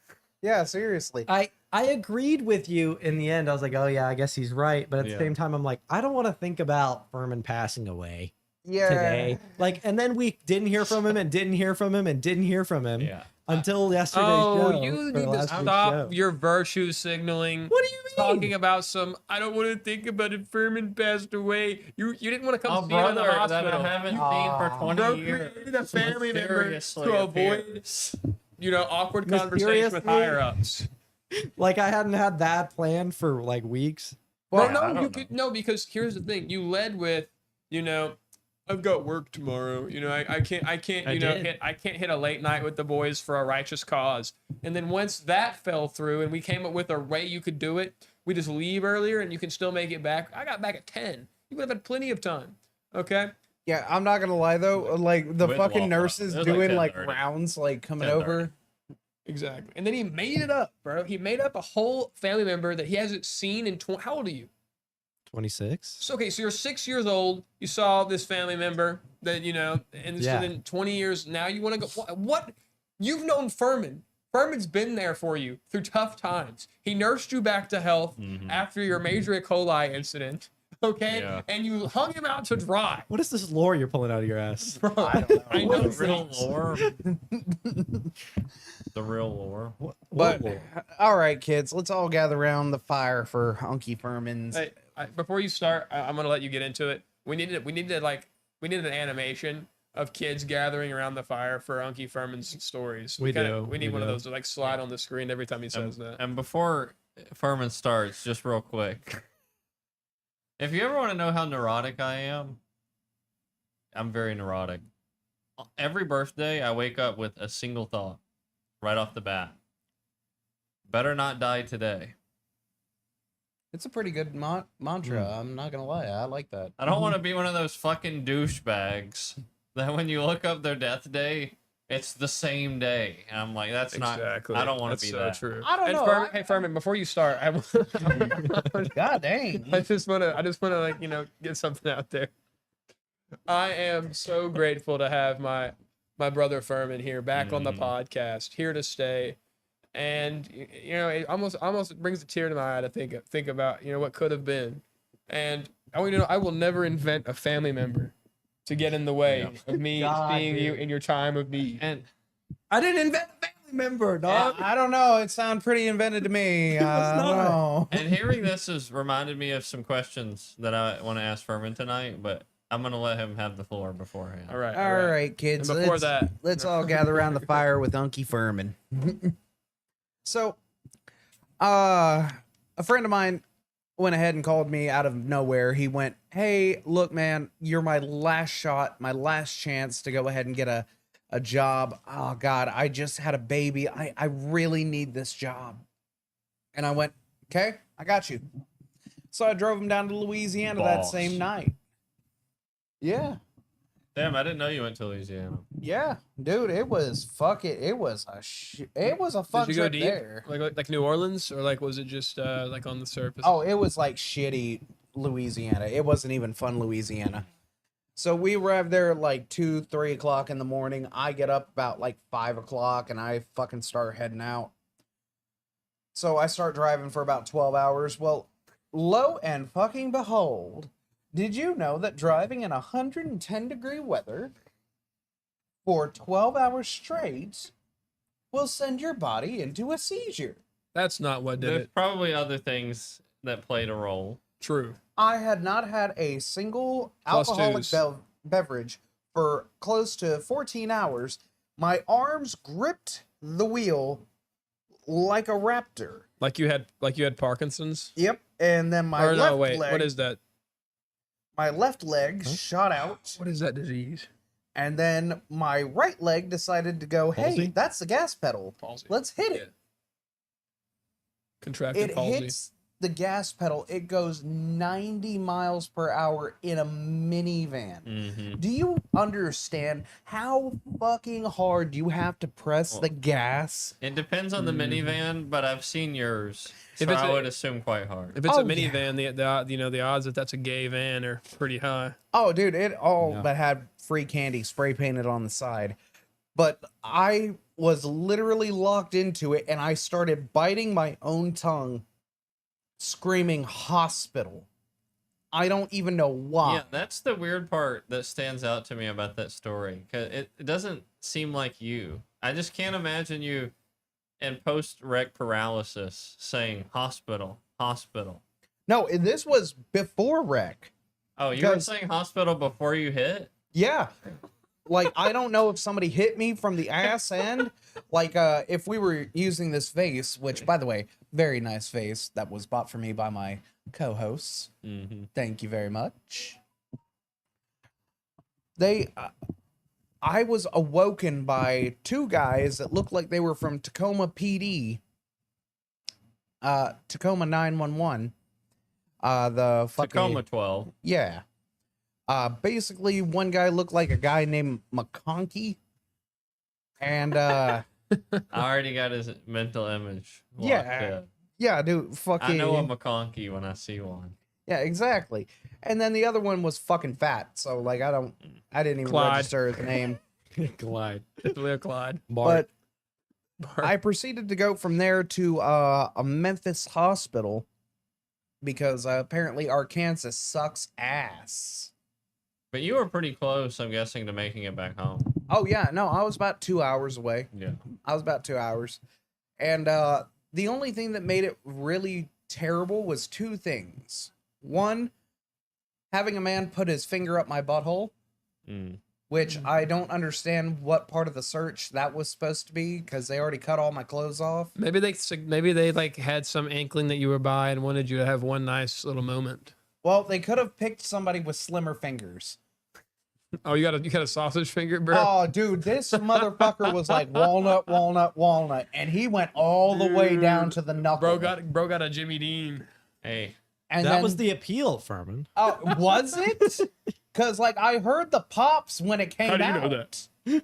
Yeah, seriously. I agreed with you in the end. I was like, oh yeah, I guess he's right. But at the Yeah. same time, I'm like, I don't want to think about Furman passing away Yeah. today. Like, and then we didn't hear from him and didn't hear from him and didn't hear from him Yeah. until yesterday's show. Oh, you or need to last week's stop show. your virtue signaling. What do you mean? Talking about I don't want to think about it. Furman passed away. You didn't want to come A see him in the brother that hospital. I haven't seen for 20 Bro years. created a family member mysteriously to avoid, appears. awkward conversations with Mysteriously? higher ups. Like, I hadn't had that planned for like weeks. Well, no, I you don't could no, because here's the thing. You led with, I've got work tomorrow. I can't I did. I can't hit a late night with the boys for a righteous cause. And then once that fell through and we came up with a way you could do it, we just leave earlier and you can still make it back. I got back at 10. You would have had plenty of time. Okay? Yeah, I'm not gonna lie though. Like the With fucking Waffle. nurses It was like doing like 10:30. rounds, like coming 10:30. over. Exactly. And then he made it up, bro. He made up a whole family member that he hasn't seen in how old are you? 26. So, okay, so you're 6 years old. You saw this family member that, and so Yeah. then 20 years now you want to go. What? You've known Furman. Furman's been there for you through tough times. He nursed you back to health after your major E. coli incident. Okay? Yeah. And you hung him out to dry. What is this lore you're pulling out of your ass? Bro, I don't know. I know The real things. lore. The real lore. But Whoa. all right, kids, let's all gather around the fire for Unky Furman's. Hey, before you start, I'm gonna let you get into it. We needed an animation of kids gathering around the fire for Unky Furman's stories. We We do, need we one of do. those to like slide on the screen every time he says that. And before Furman starts, just real quick, if you ever want to know how neurotic I am, I'm very neurotic. Every birthday, I wake up with a single thought right off the bat. Better not die today. It's a pretty good mantra. I'm not gonna lie. I like that. I don't want to be one of those fucking douchebags that when you look up their death day, it's the same day. And I'm like, that's not. I don't want to be so that. true. I don't And know, Furman, I- hey Furman, before you start, God dang. I just want to get something out there. I am so grateful to have my brother Furman here back on the podcast, here to stay. And it almost brings a tear to my eye to think about what could have been. And I will never invent a family member to get in the way of me God, seeing you dude. in your time of need. And I didn't invent a family member, dog. I don't know. It sounded pretty invented to me. I don't not. know. And hearing this has reminded me of some questions that I want to ask Furman tonight, but I'm going to let him have the floor beforehand. All right. All right, kids. And before let's, that- let's all gather around the fire with Unky Furman. So, a friend of mine went ahead and called me out of nowhere. He went, "Hey, look, man, you're my last shot, my last chance to go ahead and get a job. Oh, God, I just had a baby. I really need this job." And I went, "Okay, I got you." So I drove him down to Louisiana that Boss. same night. Yeah. Damn, I didn't know you went to Louisiana. Yeah, dude, it was it was a fun Did you go trip deep? there. Like New Orleans, or like was it just like on the surface? Oh, it was like shitty Louisiana. It wasn't even fun Louisiana. So we arrived there at like 2-3 o'clock in the morning. I get up about like 5 o'clock and I fucking start heading out. So I start driving for about 12 hours. Well, lo and fucking behold, did you know that driving in 110-degree weather for 12 hours straight will send your body into a seizure? That's not what did There's it. probably other things that played a role. True. I had not had a single Plus alcoholic twos. beverage for close to 14 hours. My arms gripped the wheel like a raptor. Like you had Parkinson's. Yep. And then my Or left no, wait. leg, What is that? my left leg shot out, What is that disease? and then my right leg decided to go, "Hey, Palsy? that's the gas pedal. Palsy. Let's hit Yeah. it." Contracted It palsy. hits the gas pedal. It goes 90 miles per hour in a minivan. Mm-hmm. Do you understand how fucking hard you have to press the gas? It depends on the minivan, but I've seen yours, so If it's I a- would assume quite hard. If it's Oh, a minivan, the odds that that's a gay van are pretty high. Oh, dude, it all Yeah. but had free candy spray painted on the side. But I was literally locked into it and I started biting my own tongue, screaming hospital. I don't even know why. Yeah, that's the weird part that stands out to me about that story. 'Cause it doesn't seem like you. I just can't imagine you in post-wreck paralysis saying hospital, hospital. No, this was before wreck. Oh, you were Because- saying hospital before you hit? Yeah. Like, I don't know if somebody hit me from the ass end. Like, if we were using this vase, which, by the way, very nice vase that was bought for me by my co-hosts. Mm-hmm. Thank you very much. I was awoken by two guys that looked like they were from Tacoma PD. Tacoma 911. The fucking... Tacoma 12. Yeah. Basically, one guy looked like a guy named McConkey. And, I already got his mental image. locked Yeah, in. yeah, dude, fucking... I know a McConkey when I see one. Yeah, exactly. And then the other one was fucking fat. So, like, I didn't even Clyde. register his name. Glide. It's Leo Clyde. Bart. But I proceeded to go from there to a Memphis hospital because apparently Arkansas sucks ass. But you were pretty close, I'm guessing, to making it back home. Oh, yeah. No, I was about 2 hours away. Yeah. I was about 2 hours. And the only thing that made it really terrible was two things. One, having a man put his finger up my butthole, Mm. which I don't understand what part of the search that was supposed to be because they already cut all my clothes off. Maybe they like had some inkling that you were by and wanted you to have one nice little moment. Well, they could have picked somebody with slimmer fingers. Oh, you got a sausage finger, bro? Oh, dude, this motherfucker was like walnut, walnut, walnut, and he went all the way down to the knuckle. Bro got a Jimmy Dean. Hey, and That then, was the appeal, Furman. Oh, was it? Because like I heard the pops when it came How do you out. know that?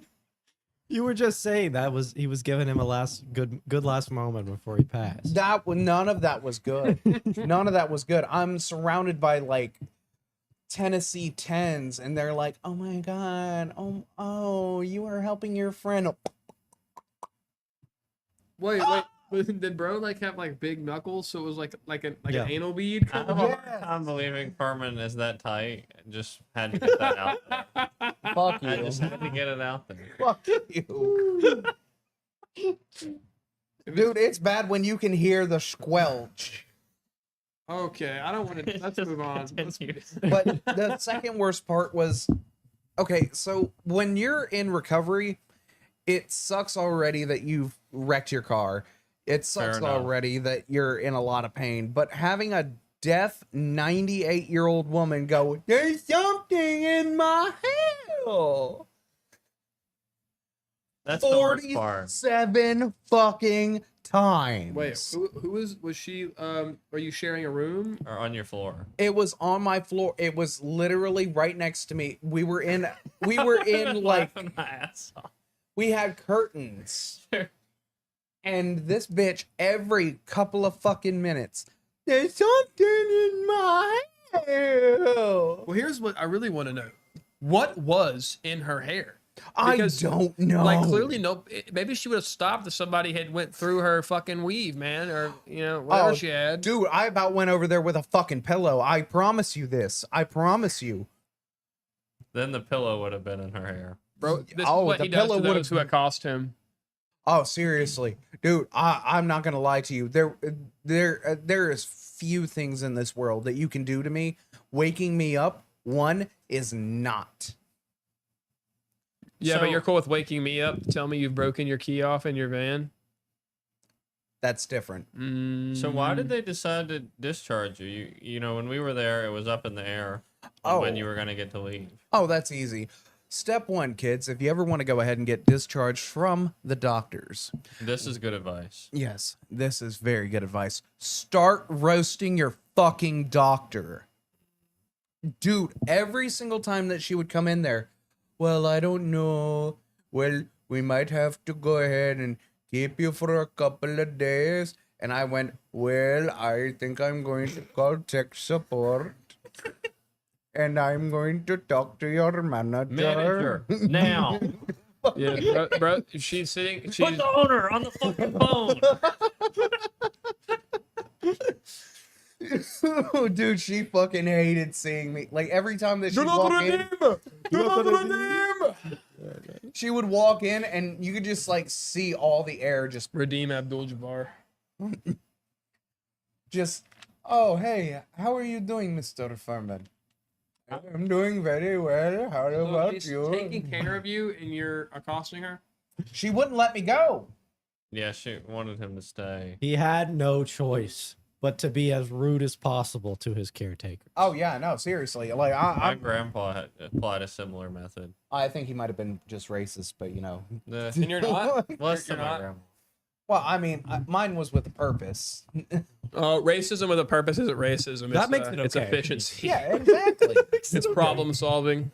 You were just saying he was giving him a good last moment before he passed. None of that was good. None of that was good. I'm surrounded by like Tennessee 10s, and they're like, "Oh my god, oh, you are helping your friend." Wait. Did bro like have like big knuckles? So it was like an Yeah. anal bead? I have a hard time believing Furman is that tight. Just had to get that out there. Fuck I you. just had to get it out there. Fuck you. Dude, it's bad when you can hear the squelch. Okay, I don't want to. Let's Just move on. continue. But the second worst part was, okay, so when you're in recovery, it sucks already that you've wrecked your car. It sucks enough. already that you're in a lot of pain. But having a deaf 98-year-old woman go, "There's something in my hell." That's the worst part. 47 fucking times. Wait, who was she? Are you sharing a room? Or on your floor. It was on my floor. It was literally right next to me. We were in like, Laughing my ass off. we had curtains. Sure. And this bitch, every couple of fucking minutes, there's something in my hell. Well, here's what I really want to know: what was in her hair? I Because, don't know. Like clearly, maybe she would have stopped if somebody had went through her fucking weave, man, or whatever Oh, she had. Dude, I about went over there with a fucking pillow. I promise you this. I promise you. Then the pillow would have been in her hair. Bro, this Oh, is what the he does pillow to would've- those who accost him. Oh, seriously, dude, I'm not gonna lie to you. There is few things in this world that you can do to me. Waking me up, one is not. Yeah, So- but you're cool with waking me up to tell me you've broken your key off in your van. That's different. So why did they decide to discharge you? You know, when we were there, it was up in the air on when Oh. you were going to get to leave. Oh, that's easy. Step one, kids, if you ever want to go ahead and get discharged from the doctors. This is good advice. Yes, this is very good advice. Start roasting your fucking doctor. Dude, every single time that she would come in there, well, I don't know. Well, we might have to go ahead and keep you for a couple of days. And I went, well, I think I'm going to call tech support. And I'm going to talk to your manager. Manager, now. Yeah, bro, she's sitting. Put She's the owner on the fucking phone. Dude, she fucking hated seeing me. Like every time that she walked in, she would walk in and you could just like see all the air Redeem Abdul-Jabbar. just, oh, hey, how are you doing, Mr. Furman? I'm doing very well. How about She's you? taking care of you, and you're accosting her. She wouldn't let me go. Yeah, she wanted him to stay. He had no choice but to be as rude as possible to his caretaker. Oh yeah, no, seriously. Like My grandpa had applied a similar method. I think he might have been just racist, but you know. And you're not. Less You're than my not? grandma. Well, I mean, mine was with a purpose. Racism with a purpose isn't racism. That It's, makes it It's okay. efficiency. Yeah, exactly. It's problem solving.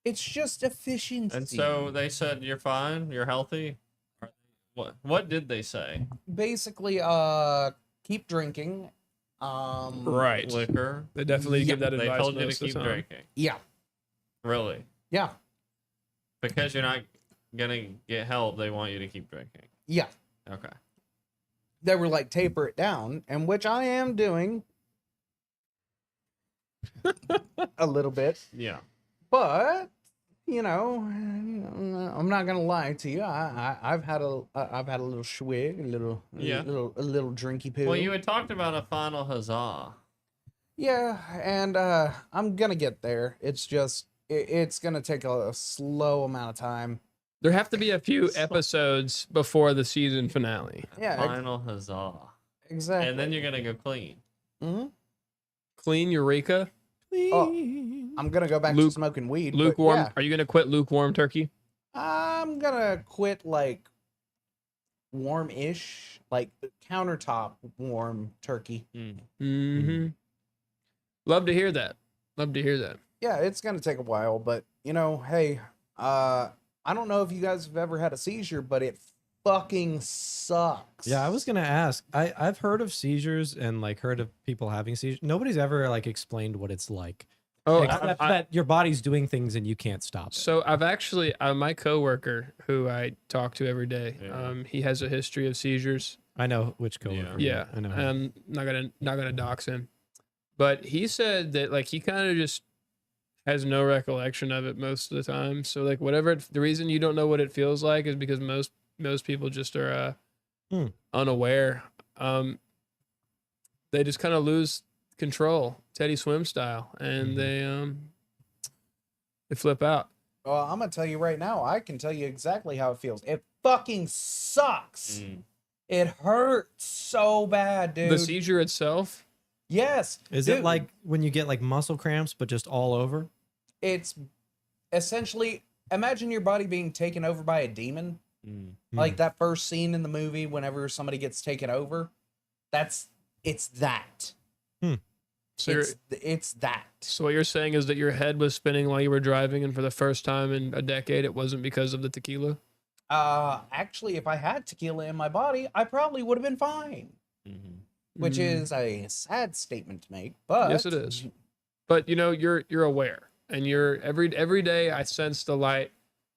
It's just efficiency. And so they said, "You're fine. You're healthy." What did they say? Basically, keep drinking. Right. Liquor. They definitely give that They advice. told you to most of the keep time. drinking. Yeah, Really? yeah, Because you're not gonna get help. They want you to keep drinking. yeah. Okay. They were like taper it down, and which I am doing a little bit, Yeah. but you know, I'm not gonna lie to you. I've had a little swig, a little drinky poo. Well, you had talked about a final huzzah. Yeah, and I'm gonna get there. It's just it's gonna take a slow amount of time. There have to be a few episodes before the season finale. Yeah, Final huzzah. exactly. And then you're gonna go clean. hmm Clean Eureka. Oh, I'm gonna go back to Luke- smoking weed. but Lukewarm. yeah, Are you gonna quit lukewarm turkey? I'm gonna quit like warm-ish, like countertop warm turkey. Mm-hmm. Love to hear that. Love to hear that. Yeah, it's gonna take a while, but you know, hey, I don't know if you guys have ever had a seizure, but it fucking sucks. Yeah, I was gonna ask. I've heard of seizures and like heard of people having seizures. Nobody's ever like explained what it's like. Oh, Except that your body's doing things and you can't stop it. so I've actually my coworker who I talk to every day. Yeah. He has a history of seizures. I know which coworker. Yeah, I know. I'm not gonna dox him, but he said that like he kind of just has no recollection of it most of the time. So like whatever the reason you don't know what it feels like is because most most people just are Hmm. unaware. They just kind of lose control, Teddy Swim style, and they flip out. Well, I'm gonna tell you right now. I can tell you exactly how it feels. It fucking sucks. It hurts so bad, dude. The seizure itself. Yes. Is dude, it like when you get like muscle cramps, but just all over? It's essentially, imagine your body being taken over by a demon. Like that first scene in the movie whenever somebody gets taken over. It's that. So It's that. So what you're saying is that your head was spinning while you were driving, and for the first time in a decade, it wasn't because of the tequila? Actually, if I had tequila in my body, I probably would have been fine. Which is a sad statement to make, but Yes, it is. But you're aware, and you're every day I sense the light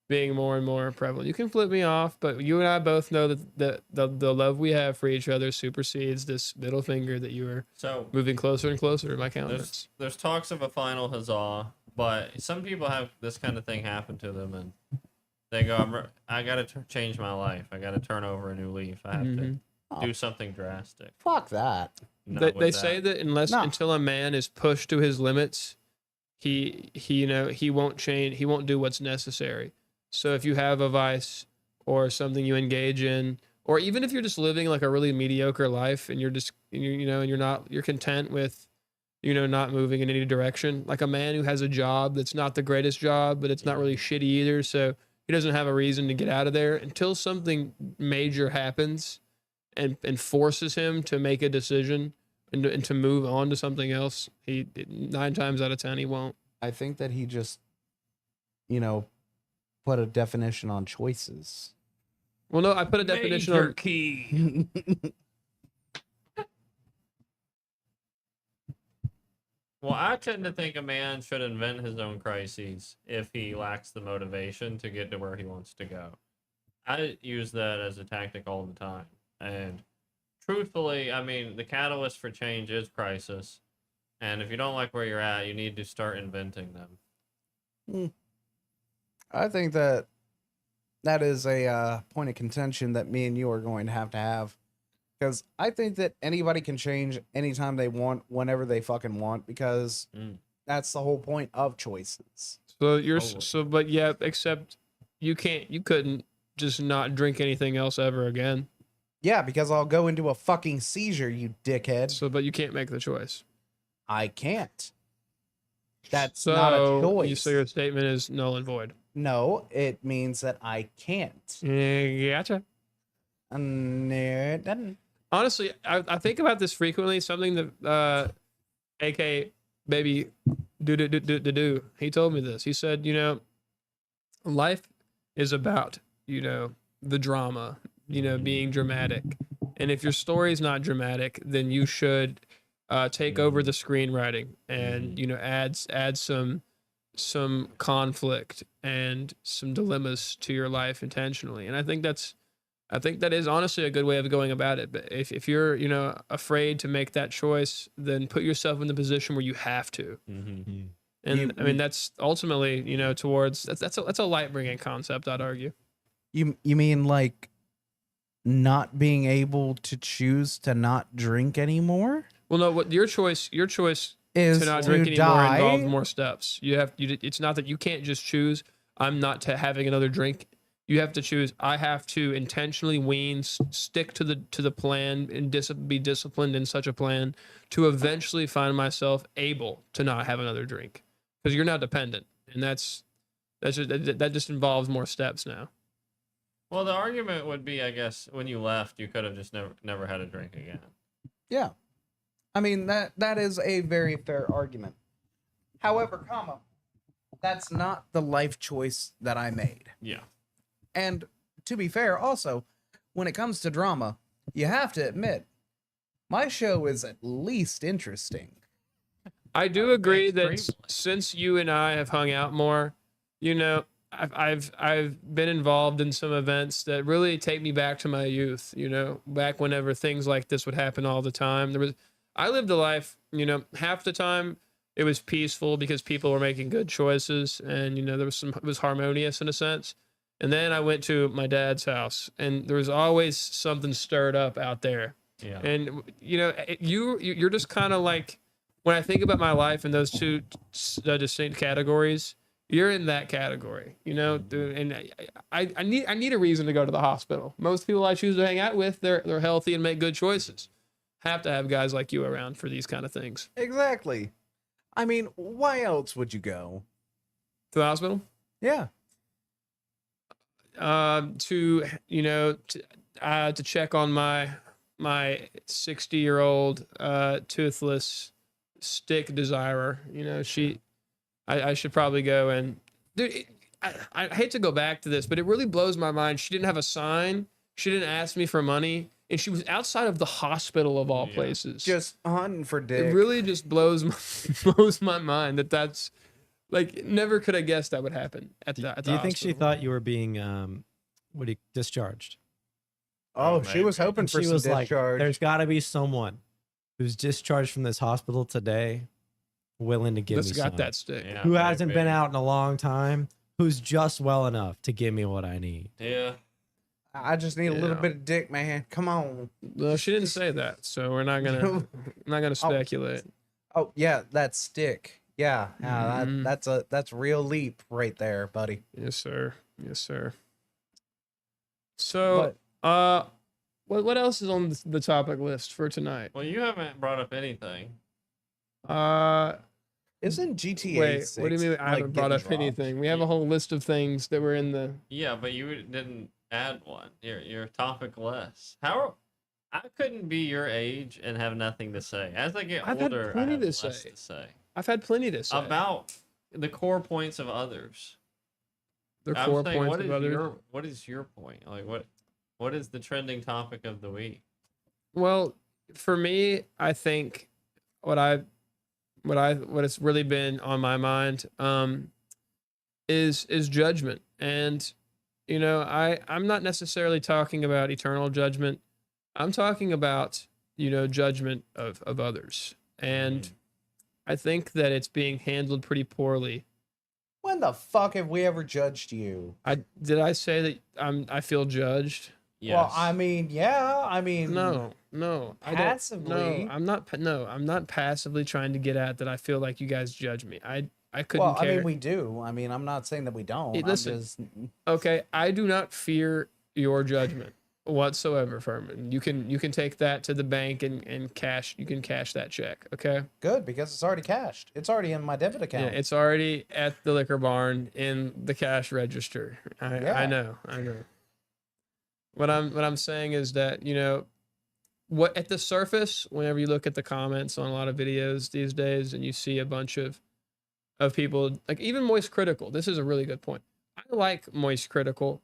being more and more prevalent. You can flip me off, but you and I both know that the love we have for each other supersedes this middle finger that you are So moving closer and closer to my countenance. there's talks of a final huzzah, but some people have this kind of thing happen to them, and they go, I got to change my life. I got to turn over a new leaf. I have to do something drastic. fuck that. Not They with say that No. until a man is pushed to his limits, he won't change. He won't do what's necessary. So if you have a vice or something you engage in, or even if you're just living like a really mediocre life and you're content with, not moving in any direction, like a man who has a job that's not the greatest job, but it's not really shitty either. So he doesn't have a reason to get out of there until something major happens and forces him to make a decision and to move on to something else. 9 times out of 10, he won't. I think that he just, put a definition on choices. Well, no, I put a definition Major on. key. Well, I tend to think a man should invent his own crises if he lacks the motivation to get to where he wants to go. I use that as a tactic all the time. And truthfully, I mean, the catalyst for change is crisis. And if you don't like where you're at, you need to start inventing them. I think that is a point of contention that me and you are going to have. Because I think that anybody can change anytime they want, whenever they fucking want, because that's the whole point of choices. So you're Totally. but yeah, except you couldn't just not drink anything else ever again. Yeah, because I'll go into a fucking seizure, you dickhead. So, but you can't make the choice. I can't. That's So not a choice. So your statement is null and void. No, it means that I can't. Gotcha. No, it doesn't. Honestly, I think about this frequently. Something that AK baby do. He told me this. He said, life is about the drama, being dramatic, and if your story's not dramatic, then you should take over the screenwriting and add some conflict and some dilemmas to your life intentionally. And I think that is honestly a good way of going about it. But if you're afraid to make that choice, then put yourself in the position where you have to. And I mean that's ultimately towards that's a light bringing concept, I'd argue. You mean like not being able to choose to not drink anymore? Well, no, what your choice Is to not to drink anymore die? involves more steps. It's not that you can't just choose I'm not having another drink. You have to choose I have to intentionally stick to the plan and be disciplined in such a plan to eventually find myself able to not have another drink, because you're not dependent, and that just involves more steps now. Well, the argument would be, I guess, when you left, you could have just never had a drink again. Yeah. I mean, that is a very fair argument. However, that's not the life choice that I made. Yeah. And to be fair, also, when it comes to drama, you have to admit, my show is at least interesting. I do agree that Extremely. since you and I have hung out more, I've been involved in some events that really take me back to my youth. Back whenever things like this would happen all the time. I lived a life. Half the time it was peaceful because people were making good choices, and it was harmonious in a sense. And then I went to my dad's house, and there was always something stirred up out there. Yeah. And you're just kind of like, when I think about my life in those two distinct categories, you're in that category, and I need a reason to go to the hospital. Most people I choose to hang out with, they're healthy and make good choices. Have to have guys like you around for these kind of things. Exactly. I mean, why else would you go? To the hospital? Yeah. To check on my 60-year-old toothless stick desirer. I should probably go and, dude, I hate to go back to this, but it really blows my mind. She didn't have a sign. She didn't ask me for money, and she was outside of the hospital of all places. Just hunting for dick. It really just blows my mind that's like, never could I guess that would happen at the Do you think she hospital. thought you were being discharged? Oh, she was hoping And for she some was like, discharge. there's got to be someone who's discharged from this hospital today willing to give That's me got some. that stick. Yeah, Who hasn't been maybe. out in a long time, who's just well enough to give me what I need. Yeah. I just need a little Yeah. bit of dick, man. Come on. No, she didn't say that, so we're not gonna speculate. Oh yeah, that stick. Yeah, Mhm. that's a real leap right there, buddy. Yes, sir. Yes, sir. So, what else is on the topic list for tonight? Well, you haven't brought up anything. Isn't GTA? Wait, 6, what do you mean I like, haven't brought getting up dropped? anything? We have a whole list of things that were in the. Yeah, but you didn't add one. You're topic less. I couldn't be your age and have nothing to say. As I get I've had older, I plenty have to less say. to say I've had plenty to say about the core points of others. the I'm 4 saying, points what of is others. what is your point? Like what is the trending topic of the week? Well, for me, I think what it's really been on my mind is judgment. And I'm not necessarily talking about eternal judgment. I'm talking about judgment of others. And I think that it's being handled pretty poorly. When the fuck have we ever judged you? Did I say that I feel judged? Yes. Well, I mean, yeah. I mean, No, I don't. Passively? No, I'm not. No, I'm not passively trying to get at that. I feel like you guys judge me. I couldn't Well, care. I mean, we do. I mean, I'm not saying that we don't. Hey, I'm listen. just- Okay, I do not fear your judgment whatsoever, Furman. You can take that to the bank and cash. You can cash that check. Okay. good because it's already cashed. It's already in my debit Yeah, account. it's already at the liquor barn in the cash register. I Yeah. know. What I'm saying is that what at the surface, whenever you look at the comments on a lot of videos these days, and you see a bunch of people, like even Moist Critical. This is a really good point. I like Moist Critical,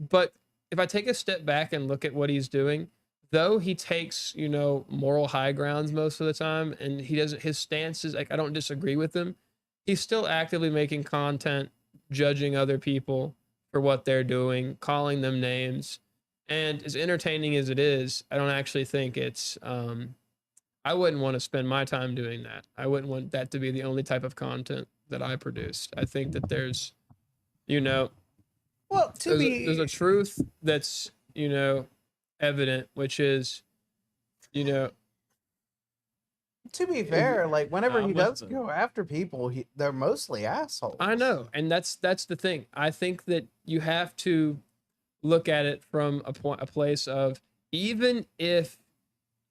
but if I take a step back and look at what he's doing, though he takes moral high grounds most of the time, and his stance is like, I don't disagree with him. He's still actively making content, judging other people for what they're doing, calling them names. And as entertaining as it is, I don't actually think it's I wouldn't want to spend my time doing that. I wouldn't want that to be the only type of content that I produced. I think that there's Well, there's a truth that's evident, which is to be fair, like whenever I'm he does listening. go after people, they're mostly assholes. I know, and that's the thing. I think that you have to look at it from a place of, even if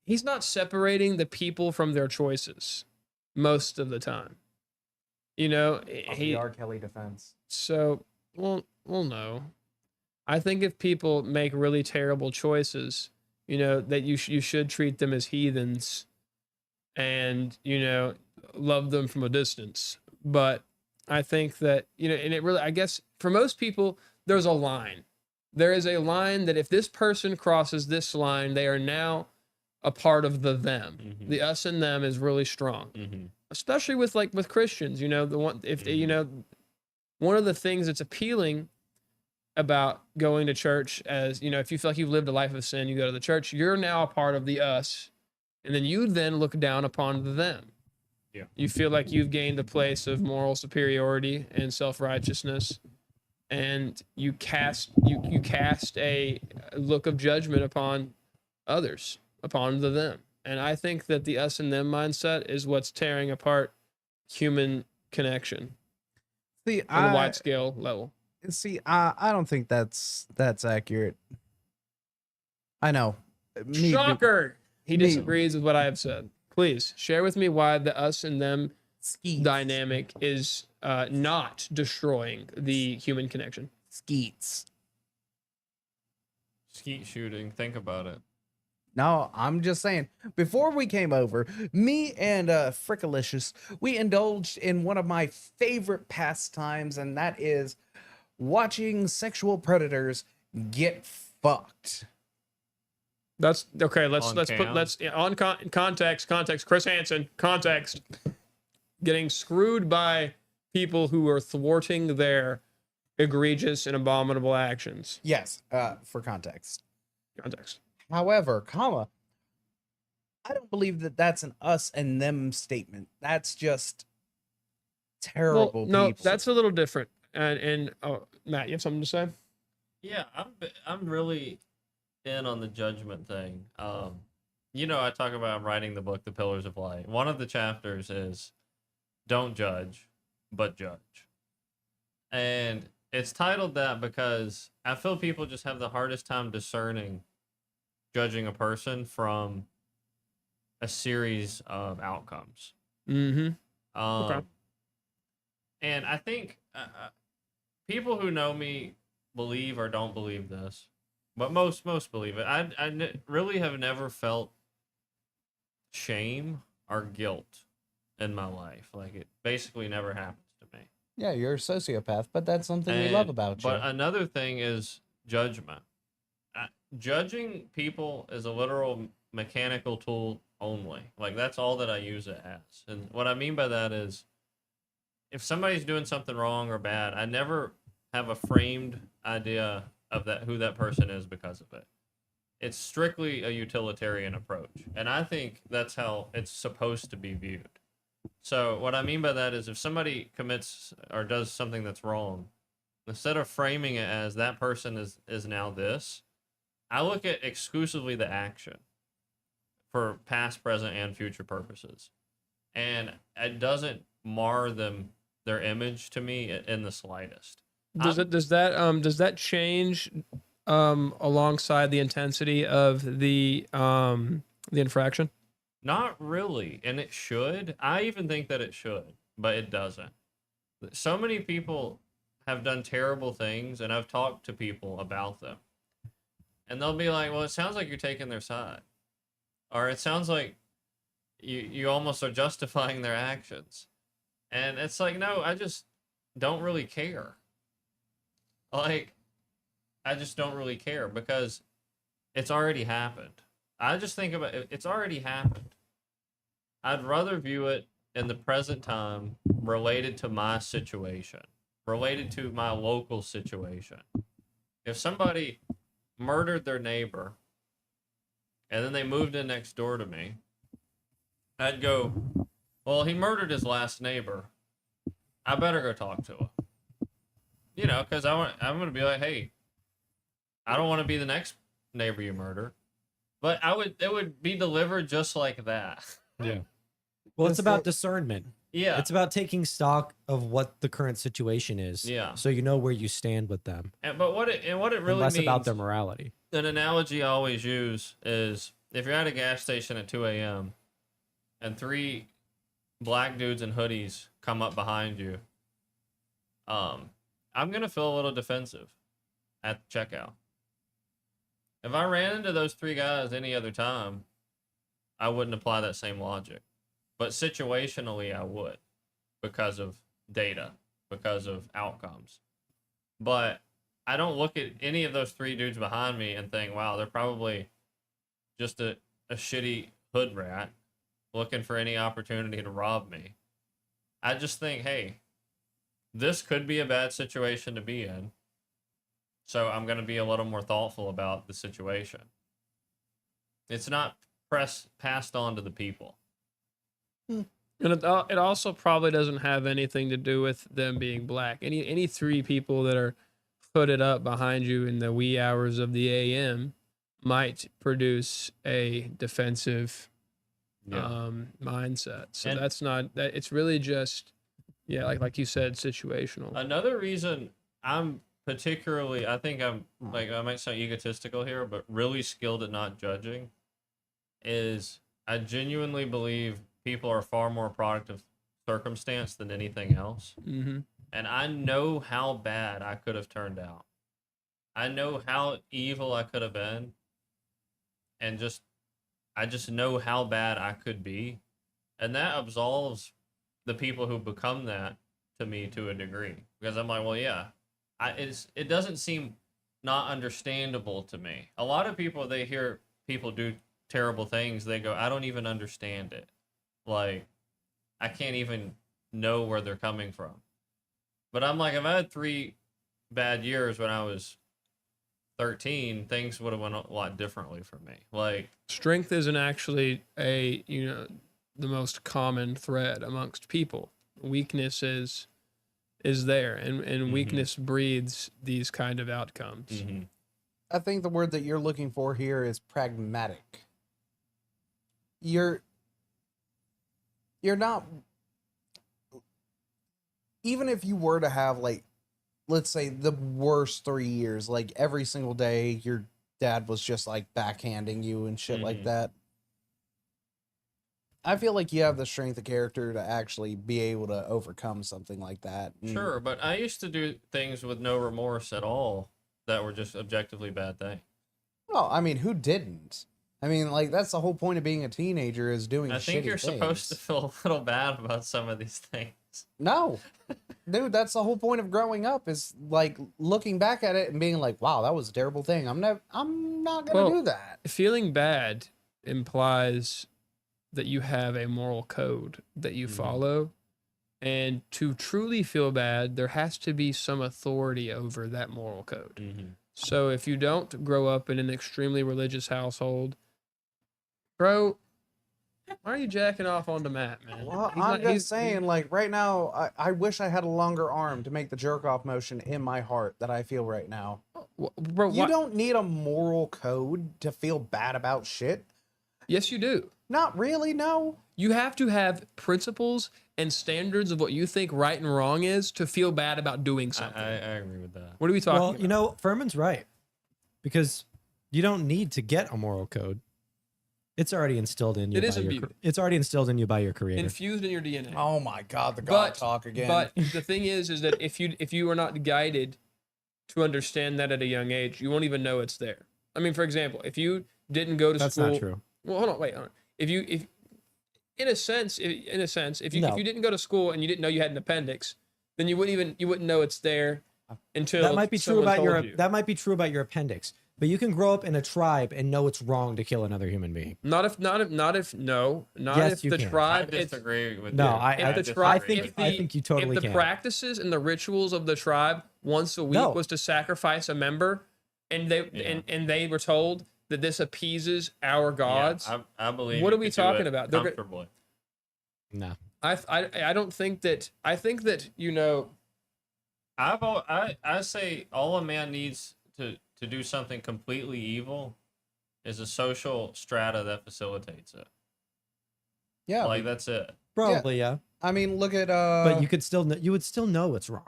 he's not separating the people from their choices most of the time. Of the R. Kelly defense. So, well, no. I think if people make really terrible choices, that you should treat them as heathens and, love them from a distance. But I think that, and it really, I guess for most people, there's a line. There is a line that if this person crosses this line, they are now a part of the them. Mhm. The us and them is really strong. Mm-hmm. Especially with Christians, one of the things that's appealing about going to church, as if you feel like you've lived a life of sin, you go to the church, you're now a part of the us, and then you then look down upon the them. Yeah. You feel like you've gained a place of moral superiority and self-righteousness, and you cast a look of judgment upon others, upon the them. And I think that the us and them mindset is what's tearing apart human connection See, on a wide scale level. I don't think that's accurate. I know. Me, Shocker! He me- disagrees with what I have said. Please share with me why the us and them Skeets. dynamic is not destroying the human connection. Skeets. Skeet shooting. Think about it. No, I'm just saying. Before we came over, me and Frickalicious, we indulged in one of my favorite pastimes, and that is watching sexual predators get fucked. That's okay. Let's On put cam. context. Chris Hansen, context. Getting screwed by people who are thwarting their egregious and abominable actions. Yes, for context. Context. However, I don't believe that that's an us and them statement. That's just terrible. No, people. that's a little different. And Matt, you have something to say? Yeah, I'm really in on the judgment thing. You know, I talk about writing the book, The Pillars of Light. One of the chapters is don't judge, but judge. And it's titled that because I feel people just have the hardest time discerning judging a person from a series of outcomes. Mm-hmm. Okay. And I think people who know me believe or don't believe this, but most believe it. I really have never felt shame or guilt in my life. Like, it basically never happens to me. Yeah, you're a sociopath, but that's something we love about you. But another thing is judgment. Judging people is a literal mechanical tool only. Like, that's all that I use it as. And what I mean by that is, if somebody's doing something wrong or bad, I never have a framed idea of who that person is because of it. It's strictly a utilitarian approach. And I think that's how it's supposed to be viewed. So what I mean by that is, if somebody commits or does something that's wrong, instead of framing it as that person is now this, I look at exclusively the action for past, present, and future purposes. And it doesn't mar their image to me in the slightest. Does that change alongside the intensity of the infraction? Not really, and it should. I even think that it should, but it doesn't. So many people have done terrible things, and I've talked to people about them. And they'll be like, well, it sounds like you're taking their side. Or it sounds like you almost are justifying their actions. And it's like, no, I just don't really care. Like, I just don't really care because it's already happened. I just think about it, it's already happened. I'd rather view it in the present time related to my situation, related to my local situation. If somebody murdered their neighbor and then they moved in next door to me, I'd go, well, he murdered his last neighbor. I better go talk to him. You know, because I'm going to be like, hey, I don't want to be the next neighbor you murder. But it would be delivered just like that. Yeah. Well, it's about discernment. Yeah. It's about taking stock of what the current situation is. Yeah. So you know where you stand with them. But what it really Less means, about their morality. an analogy I always use is, if you're at a gas station at 2 a.m. and 3 black dudes in hoodies come up behind you, I'm going to feel a little defensive at the checkout. If I ran into those 3 guys any other time, I wouldn't apply that same logic. But situationally, I would, because of data, because of outcomes. But I don't look at any of those 3 dudes behind me and think, wow, they're probably just a shitty hood rat looking for any opportunity to rob me. I just think, hey, this could be a bad situation to be in. So I'm going to be a little more thoughtful about the situation. It's not passed on to the people. And it also probably doesn't have anything to do with them being black. Any 3 people that are put it up behind you in the wee hours of the AM might produce a defensive mindset. So And- that's not that. It's really just, yeah, like you said, situational. Another reason I'm particularly, I think I'm like, I might sound egotistical here, but really skilled at not judging is I genuinely believe people are far more a product of circumstance than anything else. Mm-hmm. And I know how bad I could have turned out. I know how evil I could have been. And I just know how bad I could be. And that absolves the people who become that to me to a degree. Because I'm like, well, yeah, it doesn't seem not understandable to me. A lot of people, they hear people do terrible things, they go, I don't even understand it. Like, I can't even know where they're coming from. But I'm like, if I had 3 bad years when I was 13, things would have went a lot differently for me. Like, Strength isn't actually the most common thread amongst people. Weakness is there, and weakness breeds these kind of outcomes. I think the word that you're looking for here is pragmatic. You're not, even if you were to have, like, let's say the worst 3 years, like every single day your dad was just like backhanding you and shit like that. I feel like you have the strength of character to actually be able to overcome something like that. Sure, but I used to do things with no remorse at all that were just objectively bad things. Well, I mean, who didn't? I mean, like, that's the whole point of being a teenager is doing I think shitty you're supposed to things. feel a little bad about some of these things. No. Dude, that's the whole point of growing up is, like, looking back at it and being like, wow, that was a terrible thing. I'm not going to do that. Feeling bad implies that you have a moral code that you follow. And to truly feel bad, there has to be some authority over that moral code. So if you don't grow up in an extremely religious household, bro, why are you jacking off onto Matt, man? Well, He's I'm not- just he's- saying, like, right now, I wish I had a longer arm to make the jerk-off motion in my heart that I feel right now. Bro, You why- don't need a moral code to feel bad about shit. Yes, you do. Not really, no. You have to have principles and standards of what you think right and wrong is to feel bad about doing something. I agree with that. What are we talking Well, about? you know, Furman's right. Because you don't need to get a moral code. It's already instilled in you. It is by your, imbued. it's already instilled in you by your creator. Infused in your DNA. Oh my God, the God but talk again. But the thing is that if you are not guided to understand that at a young age, you won't even know it's there. I mean, for example, if you didn't go to That's school, not true. Well, hold on, wait. If in a sense, if you No. didn't go to school and you didn't know you had an appendix, then you wouldn't know it's there until That might be true someone about your told you. that might be true about your appendix. But you can grow up in a tribe and know it's wrong to kill another human being. Not if Yes, if you the can. I tribe disagree with No, you. I- if the disagree. tribe I think you totally if the can. practices and the rituals of the tribe once a week No. was to sacrifice a member, and they were told that this appeases our gods. Yeah, I believe. What you are we could do talking it about? They're go- Comfortably. No. I don't think that. I think that I say all a man needs to do something completely evil is a social strata that facilitates it. yeah, Like that's it. Probably, yeah. I mean, look at But you would still know it's wrong.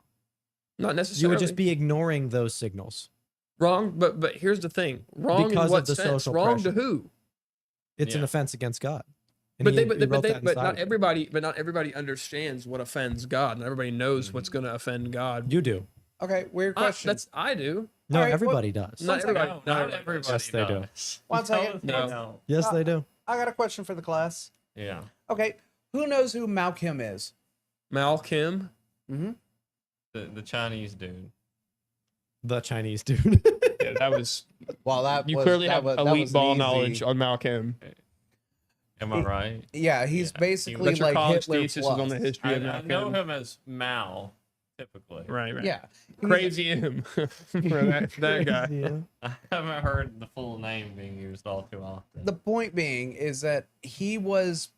not necessarily. You would just be ignoring those signals. wrong. But here's the thing: wrong Because in of what the sense? social Wrong to pressure. who? It's an Yeah. offense against God. And But he- they, he wrote that but inside not of it. everybody. But not everybody understands what offends God, and everybody knows what's going to offend God. You do. okay, weird question. I do. No, All right, everybody does. Not everybody. No, not not everybody. Yes, they do. does. One second. No. Yes, they do. I got a question for the class. Yeah. Okay, who knows who Malcolm is? Malcolm. Mm-hmm. The Chinese dude. The Chinese dude. Yeah, that was. Well, that You was, clearly that have was, that elite was an ball easy- knowledge on Malcolm. Am I right? Yeah, he's Yeah. basically But your like college Hitler thesis plus. is on the history I of Malcolm. know him as Mao, typically. Right. Yeah, he's- Crazy him for that guy. Yeah. I haven't heard the full name being used all too often. The point being is that he was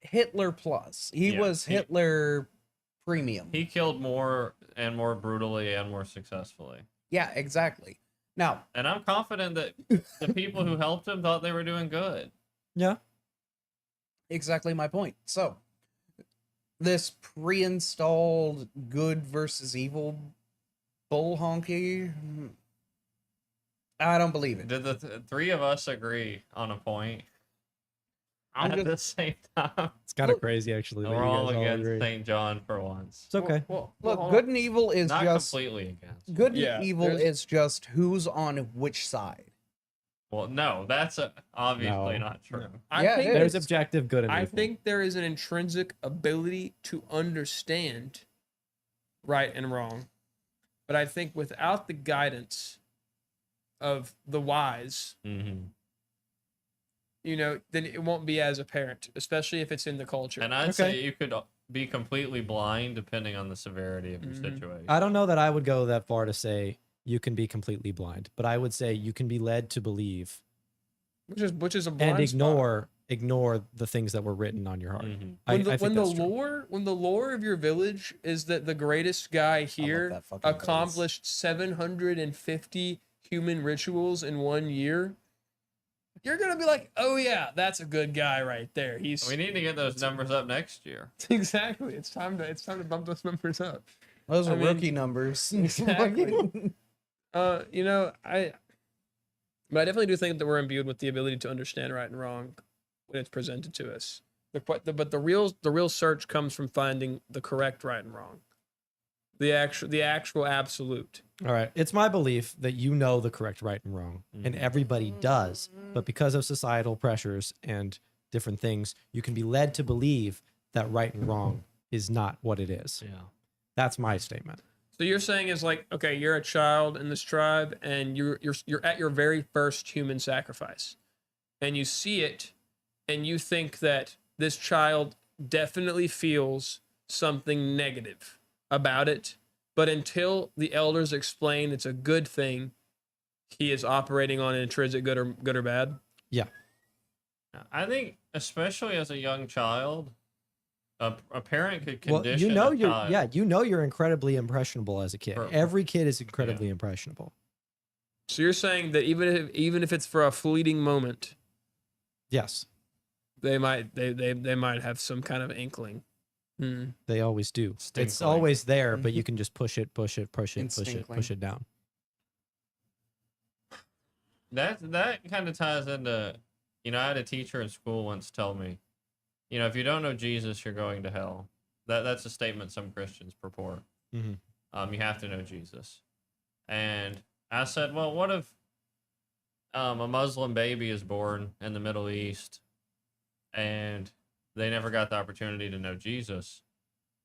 Hitler plus. He Yeah, was he- Hitler premium. He killed more and more brutally and more successfully. Yeah, exactly. Now, And I'm confident that the people who helped him thought they were doing good. Yeah. exactly my point. So, this pre-installed good versus evil bull honky, I don't believe it. Did the three of us agree on a point I'm at just the same time? It's kind of Look, crazy, actually. that We're you all guys against agree. St. John for once. It's okay. Well, look. hold Good on. and evil is Not just completely against. good Yeah, and evil there's- is just who's on which side. Well, no, that's obviously No. not true. No. I Yeah, think it There's is. objective good and I evil. think there is an intrinsic ability to understand right and wrong. But I think without the guidance of the wise, Mm-hmm. then it won't be as apparent, especially if it's in the culture. And I'd Okay. say you could be completely blind depending on the severity of your Mhm. situation. I don't know that I would go that far to say you can be completely blind, but I would say you can be led to believe which is a blind and spot. ignore the things that were written on your heart. Mhm. I When the, think when the that's true. lore of your village is that the greatest guy here that fucking bass. accomplished 750 human rituals in 1 year, you're gonna be like, oh yeah, that's a good guy right there. He's We need to get those numbers up next year. exactly. It's time to bump those numbers up. Those are I mean, rookie numbers. exactly. But I definitely do think that we're imbued with the ability to understand right and wrong when it's presented to us. But the real search comes from finding the correct right and wrong, the actual absolute. All right. It's my belief that you know the correct right and wrong, and everybody does. But because of societal pressures and different things, you can be led to believe that right and wrong is not what it is. Yeah. That's my statement. So you're saying is like, okay, you're a child in this tribe, and you're at your very first human sacrifice, and you see it, and you think that this child definitely feels something negative about it, but until the elders explain it's a good thing, he is operating on an intrinsic good or bad. Yeah. I think, especially as a young child, a parent could Well, condition you know a child. you're incredibly impressionable as a kid. For- Every kid is incredibly impressionable. So you're saying that even if it's for a fleeting moment, Yes, they might have some kind of inkling. they always do. It's Stinkling. always there, but you can just push it down. That kind of ties into, I had a teacher in school once tell me, if you don't know Jesus, you're going to hell. That's a statement some Christians purport. Mhm. You have to know Jesus. And I said, well, what if a Muslim baby is born in the Middle East and they never got the opportunity to know Jesus?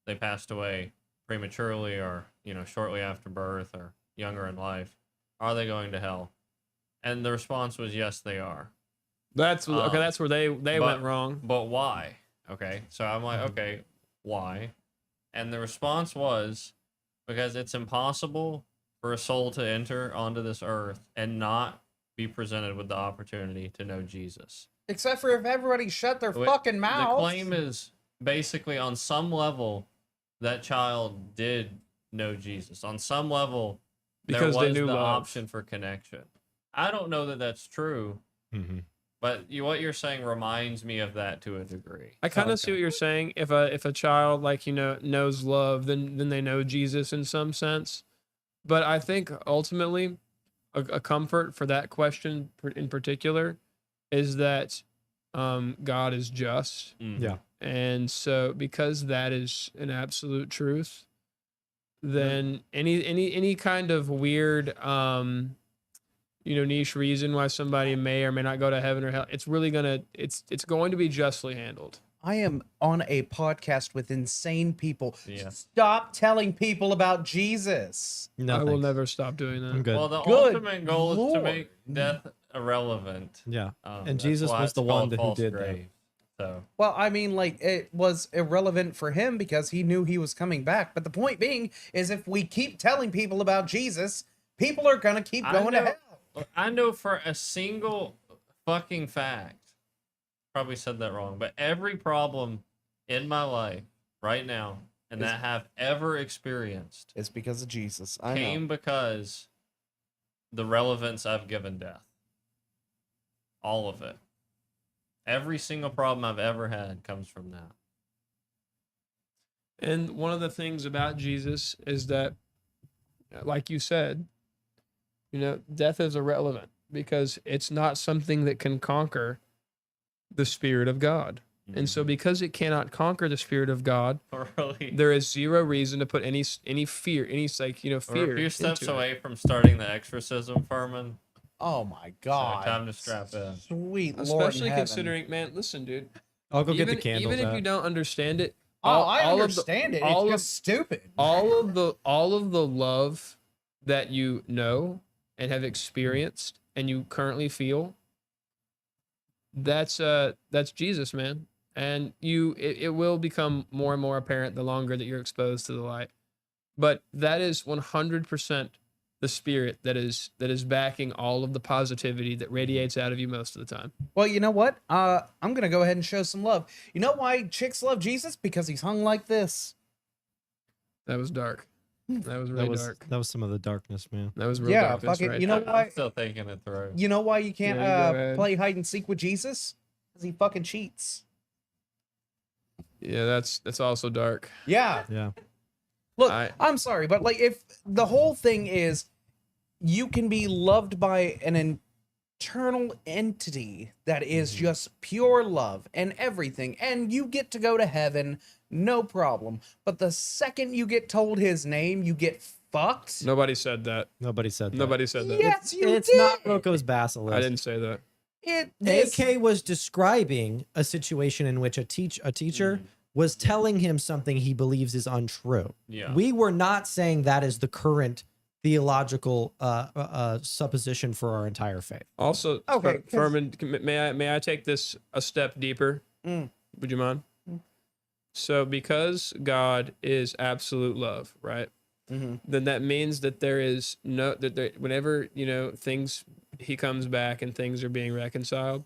They passed away prematurely or, shortly after birth or younger in life. Are they going to hell? And the response was, yes, they are. That's okay. That's where they but- went wrong. But why? Okay. So I'm like, okay, why? And the response was because it's impossible for a soul to enter onto this earth and not be presented with the opportunity to know Jesus. Except for if everybody shut their Wait, fucking mouths. The claim is basically on some level that child did know Jesus. On some level, Because there they was knew the love. option for connection. I don't know that that's true, Mm-hmm. but what you're saying reminds me of that to a degree. I kind of see what you're saying. If a child knows love, then they know Jesus in some sense. But I think ultimately, a comfort for that question in particular is that God is just, Mhm. Yeah. and so because that is an absolute truth, then any kind of weird niche reason why somebody may or may not go to heaven or hell, it's going to be justly handled. I am on a podcast with insane people. Yeah. Stop telling people about Jesus. No, I will thanks. never stop doing that. I'm good. Well, the Good ultimate goal is to Lord. make death irrelevant. Yeah. And And Jesus was the one who did that. So Well, I mean, like, it was irrelevant for him because he knew he was coming back. But the point being is if we keep telling people about Jesus, people are going to keep going to hell. I know for a single fucking fact, probably said that wrong, but every problem in my life right now and that I have ever experienced It's because of Jesus. I came know. because the relevance I've given death. All of it. Every single problem I've ever had comes from that. And one of the things about Jesus is that, like you said, death is irrelevant because it's not something that can conquer the Spirit of God. And so because it cannot conquer the Spirit of God, Really? there is zero reason to put any fear, fear. We're a few steps into it. away from starting the exorcism, Furman. Oh my So God. time to strap in. Sweet Lord. Especially in heaven. considering, man, listen, dude. I'll go get the Even candles if out. you don't understand it, Oh, I understand it. all It's of- just stupid. all of the love that you know and have experienced and you currently feel, that's Jesus, man. And it will become more and more apparent the longer that you're exposed to the light. But that is 100% the Spirit that is backing all of the positivity that radiates out of you most of the time. Well, you know what? I'm gonna go ahead and show some love. You know why chicks love Jesus? Because he's hung like this. That was dark. That was really that was dark. that was some of the darkness, man. That was real Yeah, darkness fuck it. right You know there. why? I'm still thinking it through. You know why you can't Yeah, you go ahead. play hide and seek with Jesus? Because he fucking cheats. Yeah, that's also dark. Yeah. Yeah. Look, I'm sorry, but like if the whole thing is you can be loved by an eternal entity that is just pure love and everything, and you get to go to heaven, no problem. But the second you get told his name, you get fucked. Nobody said that. Nobody said that. Nobody said that. Yes, you It's did. not Rocco's basilisk. I didn't say that. AK was describing a situation in which a teacher was telling him something he believes is untrue. Yeah. We were not saying that is the current theological supposition for our entire faith. Also, Okay, 'cause- Furman, may I take this a step deeper? Mm. Would you mind? So, because God is absolute love, right? Mhm. Then that means that there is no that there, whenever things he comes back and things are being reconciled,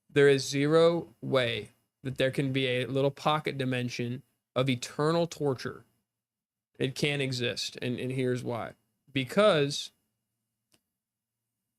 there is zero way that there can be a little pocket dimension of eternal torture. It can't exist, and here's why: because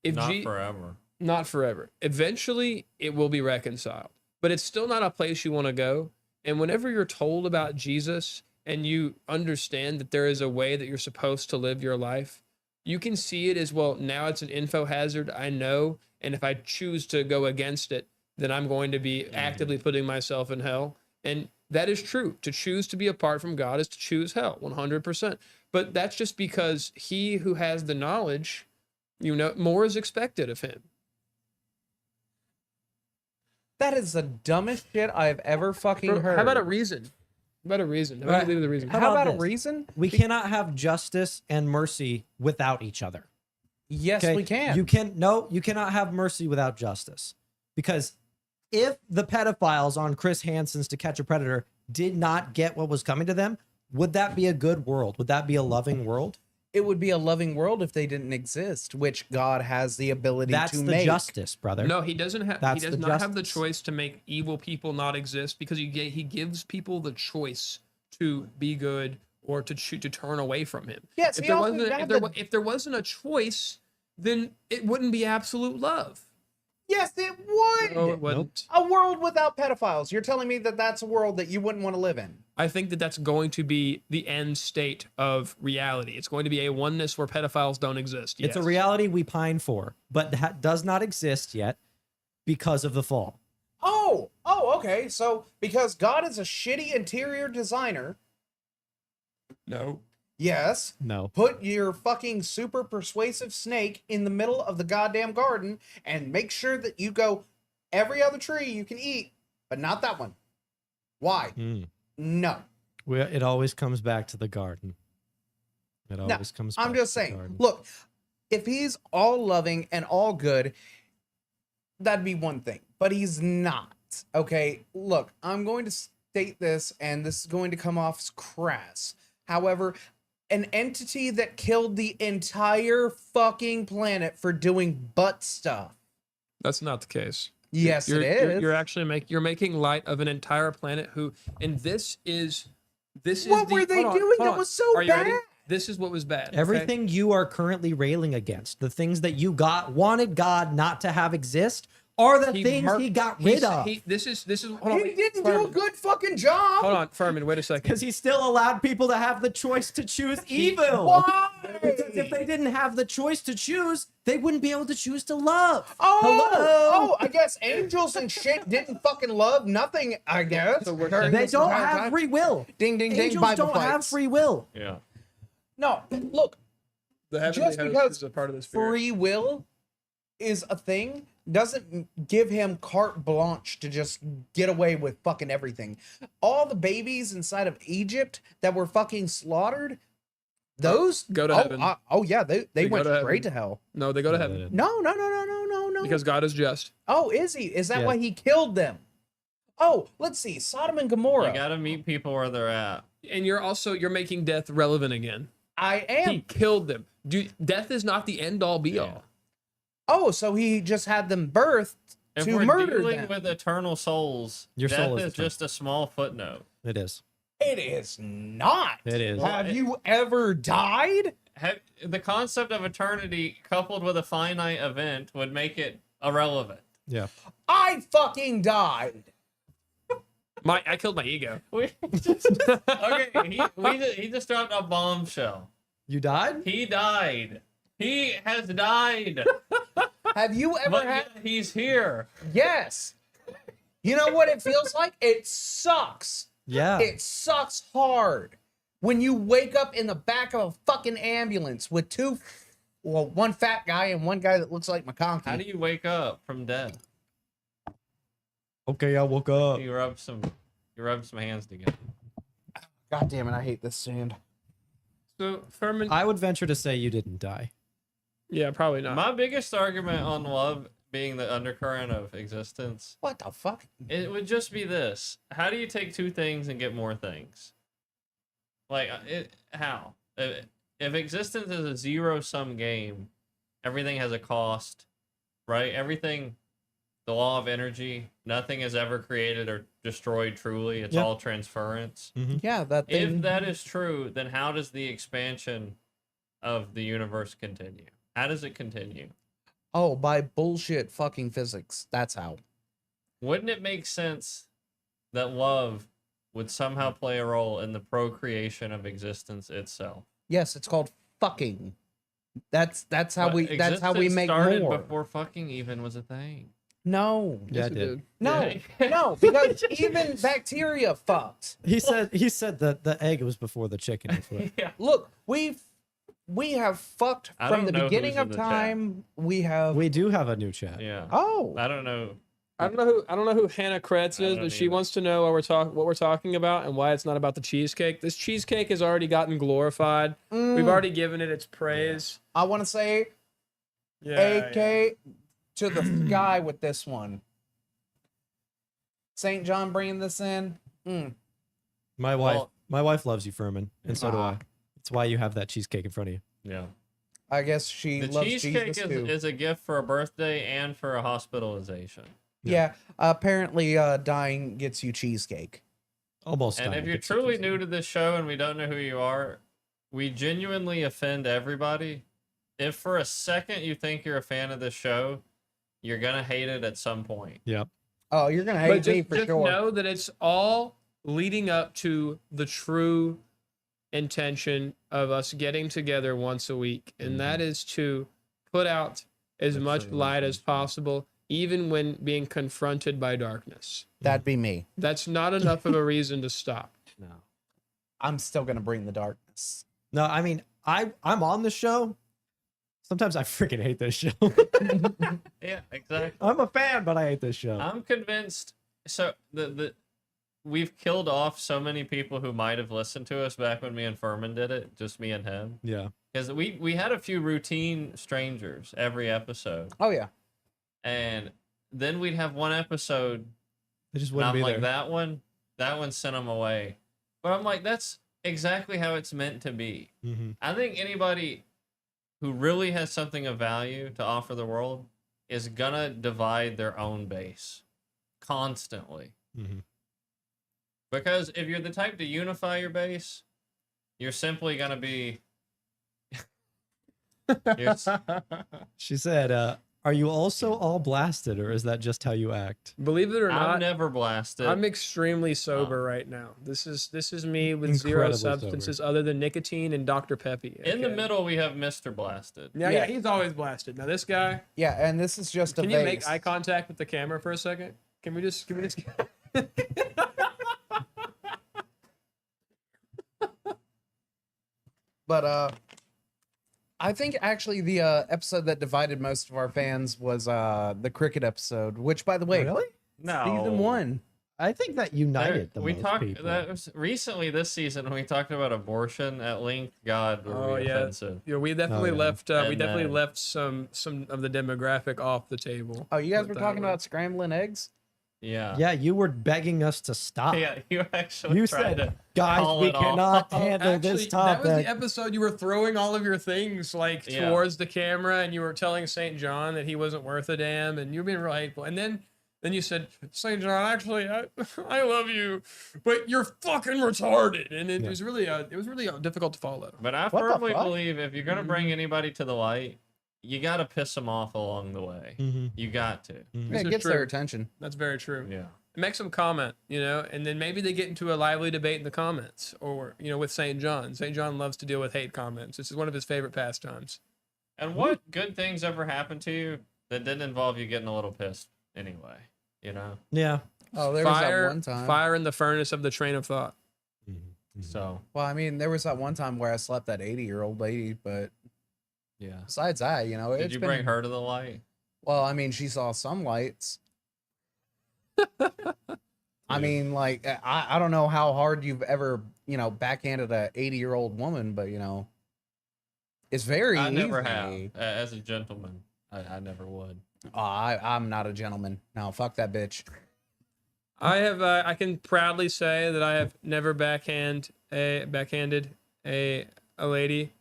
if Not forever. not forever. Eventually, it will be reconciled, but it's still not a place you want to go. And whenever you're told about Jesus and you understand that there is a way that you're supposed to live your life, you can see it as, well, now it's an info hazard, I know, and if I choose to go against it, then I'm going to be actively putting myself in hell. And that is true. To choose to be apart from God is to choose hell, 100%. But that's just because he who has the knowledge, more is expected of him. That is the dumbest shit I've ever fucking heard. How about a reason? How about a reason? How about you leave the reason? How How about about a this? reason? We cannot have justice and mercy without each other. Yes, Okay? we can. You cannot have mercy without justice. Because if the pedophiles on Chris Hansen's To Catch a Predator did not get what was coming to them, would that be a good world? Would that be a loving world? It would be a loving world if they didn't exist, which God has the ability That's to the make. justice, brother. No, he doesn't have. That's He does the not have the justice. choice to make evil people not exist because he gives people the choice to be good or to turn away from him. Yes, if he there also wasn't, had if there wasn't a choice, then it wouldn't be absolute love. Yes, it would. No, it wouldn't. A world without pedophiles. You're telling me that that's a world that you wouldn't want to live in? I think that that's going to be the end state of reality. It's going to be a oneness where pedophiles don't exist. It's a Yes. reality we pine for, but that does not exist yet because of the fall. Oh, okay. So because God is a shitty interior designer, No. yes, No. put your fucking super persuasive snake in the middle of the goddamn garden and make sure that you go every other tree you can eat, but not that one. Why? No. It always comes back to the garden. It always comes back I'm just to the saying, garden. look, if he's all loving and all good, that'd be one thing, but he's not. Okay, look, I'm going to state this, and this is going to come off as crass. However, an entity that killed the entire fucking planet for doing butt stuff. That's not the case. Yes, You're, it is. You're actually making light of an entire planet who, and this is What were they doing that was so Are you ready? bad? This is what was bad. okay? Everything you are currently railing against, the things that you wanted God not to have exist, are the things he got rid of. This is. Hold on. He didn't do a Furman. good fucking job. Hold on, Furman. Wait a second. Because he still allowed people to have the choice to choose evil. Why? Because if they didn't have the choice to choose, they wouldn't be able to choose to love. Oh, Hello? I guess angels and shit didn't fucking love nothing, I guess. So we're- during They this don't entire have time. free will. Ding, ding, ding, Angels Bible don't have fights. free will. Yeah. No, look, The heavenly just host because is a part of the spirit. free will is a thing doesn't give him carte blanche to just get away with fucking everything. All the babies inside of Egypt that were fucking slaughtered, those Go to heaven. Oh yeah, they They went go to straight heaven. to hell. No, they go to No, they heaven didn't. No. because God is just. Oh, is he? Is that Yeah. why he killed them? Oh, let's see. Sodom and Gomorrah. You gotta meet people where they're at. And you're making death relevant again. I am. He killed them. Dude, death is not the end all be Yeah. all. Oh, so he just had them birthed If to we're murder dealing them. with eternal souls, Your death soul is is eternal. just a small footnote. It is. It is not. It is. Well, Have you ever died? The concept of eternity coupled with a finite event would make it irrelevant. Yeah. I fucking died. I killed my ego. Okay, he just dropped a bombshell. You died? He died. He has died. Have you ever But had? yet he's here. Yes. You know what it feels like? It sucks. Yeah. It sucks hard when you wake up in the back of a fucking ambulance with one fat guy and one guy that looks like McConkey. How do you wake up from death? Okay, I woke up. You rub some hands together. God damn it! I hate this sand. So, Furman. I would venture to say you didn't die. Yeah, probably not. My biggest argument on love being the undercurrent of existence, What the fuck? it would just be this: how do you take two things and get more things? Like, how? If existence is a zero-sum game, everything has a cost, right? Everything, the law of energy, nothing is ever created or destroyed truly. It's Yep. all transference. Yeah, that thing. If that is true, then how does the expansion of the universe continue? How does it continue? Oh, by bullshit fucking physics. That's how. Wouldn't it make sense that love would somehow play a role in the procreation of existence itself? Yes, it's called fucking. That's how But we existence make started more. before fucking even was a thing. No. Yeah, I it did. No. Yeah. No, because even bacteria fucks. He said that the egg was before the chicken. That's what- Yeah. Look, we have fucked I from don't the know beginning who's in of the chat. time. We have We do have a new chat. Yeah. Oh. I don't know. I don't know who Hannah Kretz I is, don't but she either. wants to know what we're talking about and why it's not about the cheesecake. This cheesecake has already gotten glorified. We've already given it its praise. I want to say Yeah. AK to the sky with this one. St. John bringing this in. My wife loves you, Furman, and so do Ah. I. That's why you have that cheesecake in front of you. Yeah. I guess she The loves cheesecake Jesus too. is a gift for a birthday and for a hospitalization. Yeah, apparently dying gets you cheesecake. Almost. And died. if you're It's a truly cheesecake. new to this show and we don't know who you are, we genuinely offend everybody. If for a second you think you're a fan of this show, you're gonna hate it at some point. Yep. Oh, you're gonna But hate me just, for just sure. know that it's all leading up to the true intention of us getting together once a week, and that is to put out as The much true light as intention. possible, even when being confronted by darkness. That'd be me. That's not enough of a reason to stop. No. I'm still gonna bring the darkness. No, I mean, I'm on the show. Sometimes I freaking hate this show. Yeah, exactly. I'm a fan, but I hate this show. I'm convinced. So we've killed off so many people who might have listened to us back when me and Furman did it, just me and him. Yeah. Because we had a few routine strangers every episode, Oh yeah. and then we'd have one episode. They just And wouldn't I'm be like, there. that one sent them away. But I'm like, that's exactly how it's meant to be. Mm-hmm. I think anybody who really has something of value to offer the world is gonna divide their own base constantly. Mm-hmm. Because if you're the type to unify your base, you're simply gonna be You're s- She said, "Are you also all blasted, or is that just how you act?" Believe it or I'm not, never blasted. I'm extremely sober right now. This is me with zero Incredibly substances other than nicotine and Dr. Peppy. In the okay? middle, we have Mr. Blasted. Yeah, Yeah. he's always blasted. Now this guy, Yeah, and this is just a can you make vase. eye contact with the camera for a second? Can we just But I think actually the episode that divided most of our fans was the cricket episode, which, by the way, Really? No. season 1. I think that united the we most talked people. that was recently this season when we talked about abortion at length. God, were we offensive? Yeah, we definitely yeah. left. We And definitely then- left some of the demographic off the table. Oh, you guys Put were that talking way. about scrambling eggs? Yeah. Yeah, you were begging us to stop. Yeah, you actually You tried said, to "Guys, call we it off." cannot Oh, handle actually, this that was topic." the episode you were throwing all of your things like Yeah. towards the camera, and you were telling St. John that he wasn't worth a damn, and you were being real hateful. And then you said, St. John, actually, I love you, but you're fucking retarded. And it was really difficult to follow. But I What the firmly fuck? believe if you're gonna Mm-hmm. bring anybody to the light, you gotta piss them off along the way. Mhm. You got to. Mhm. Yeah, is it gets true. their attention. That's very true. Yeah. Make some comment, and then maybe they get into a lively debate in the comments, or with St. John. St. John loves to deal with hate comments. This is one of his favorite pastimes. And what good things ever happened to you that didn't involve you getting a little pissed anyway? You know. Yeah. Oh, there was Fire, that one time. fire in the furnace of the train of thought. So Well, I mean, there was that one time where I slept that 80-year-old lady, but yeah. besides that, Did it's you been... bring her to the light? Well, I mean, she saw some lights. I mean, like, I don't know how hard you've ever, backhanded a 80-year-old woman, but, it's very I never easy. have. As a gentleman, I never would. Oh, I'm not a gentleman. No, fuck that bitch. I have. I can proudly say that I have never backhanded a lady.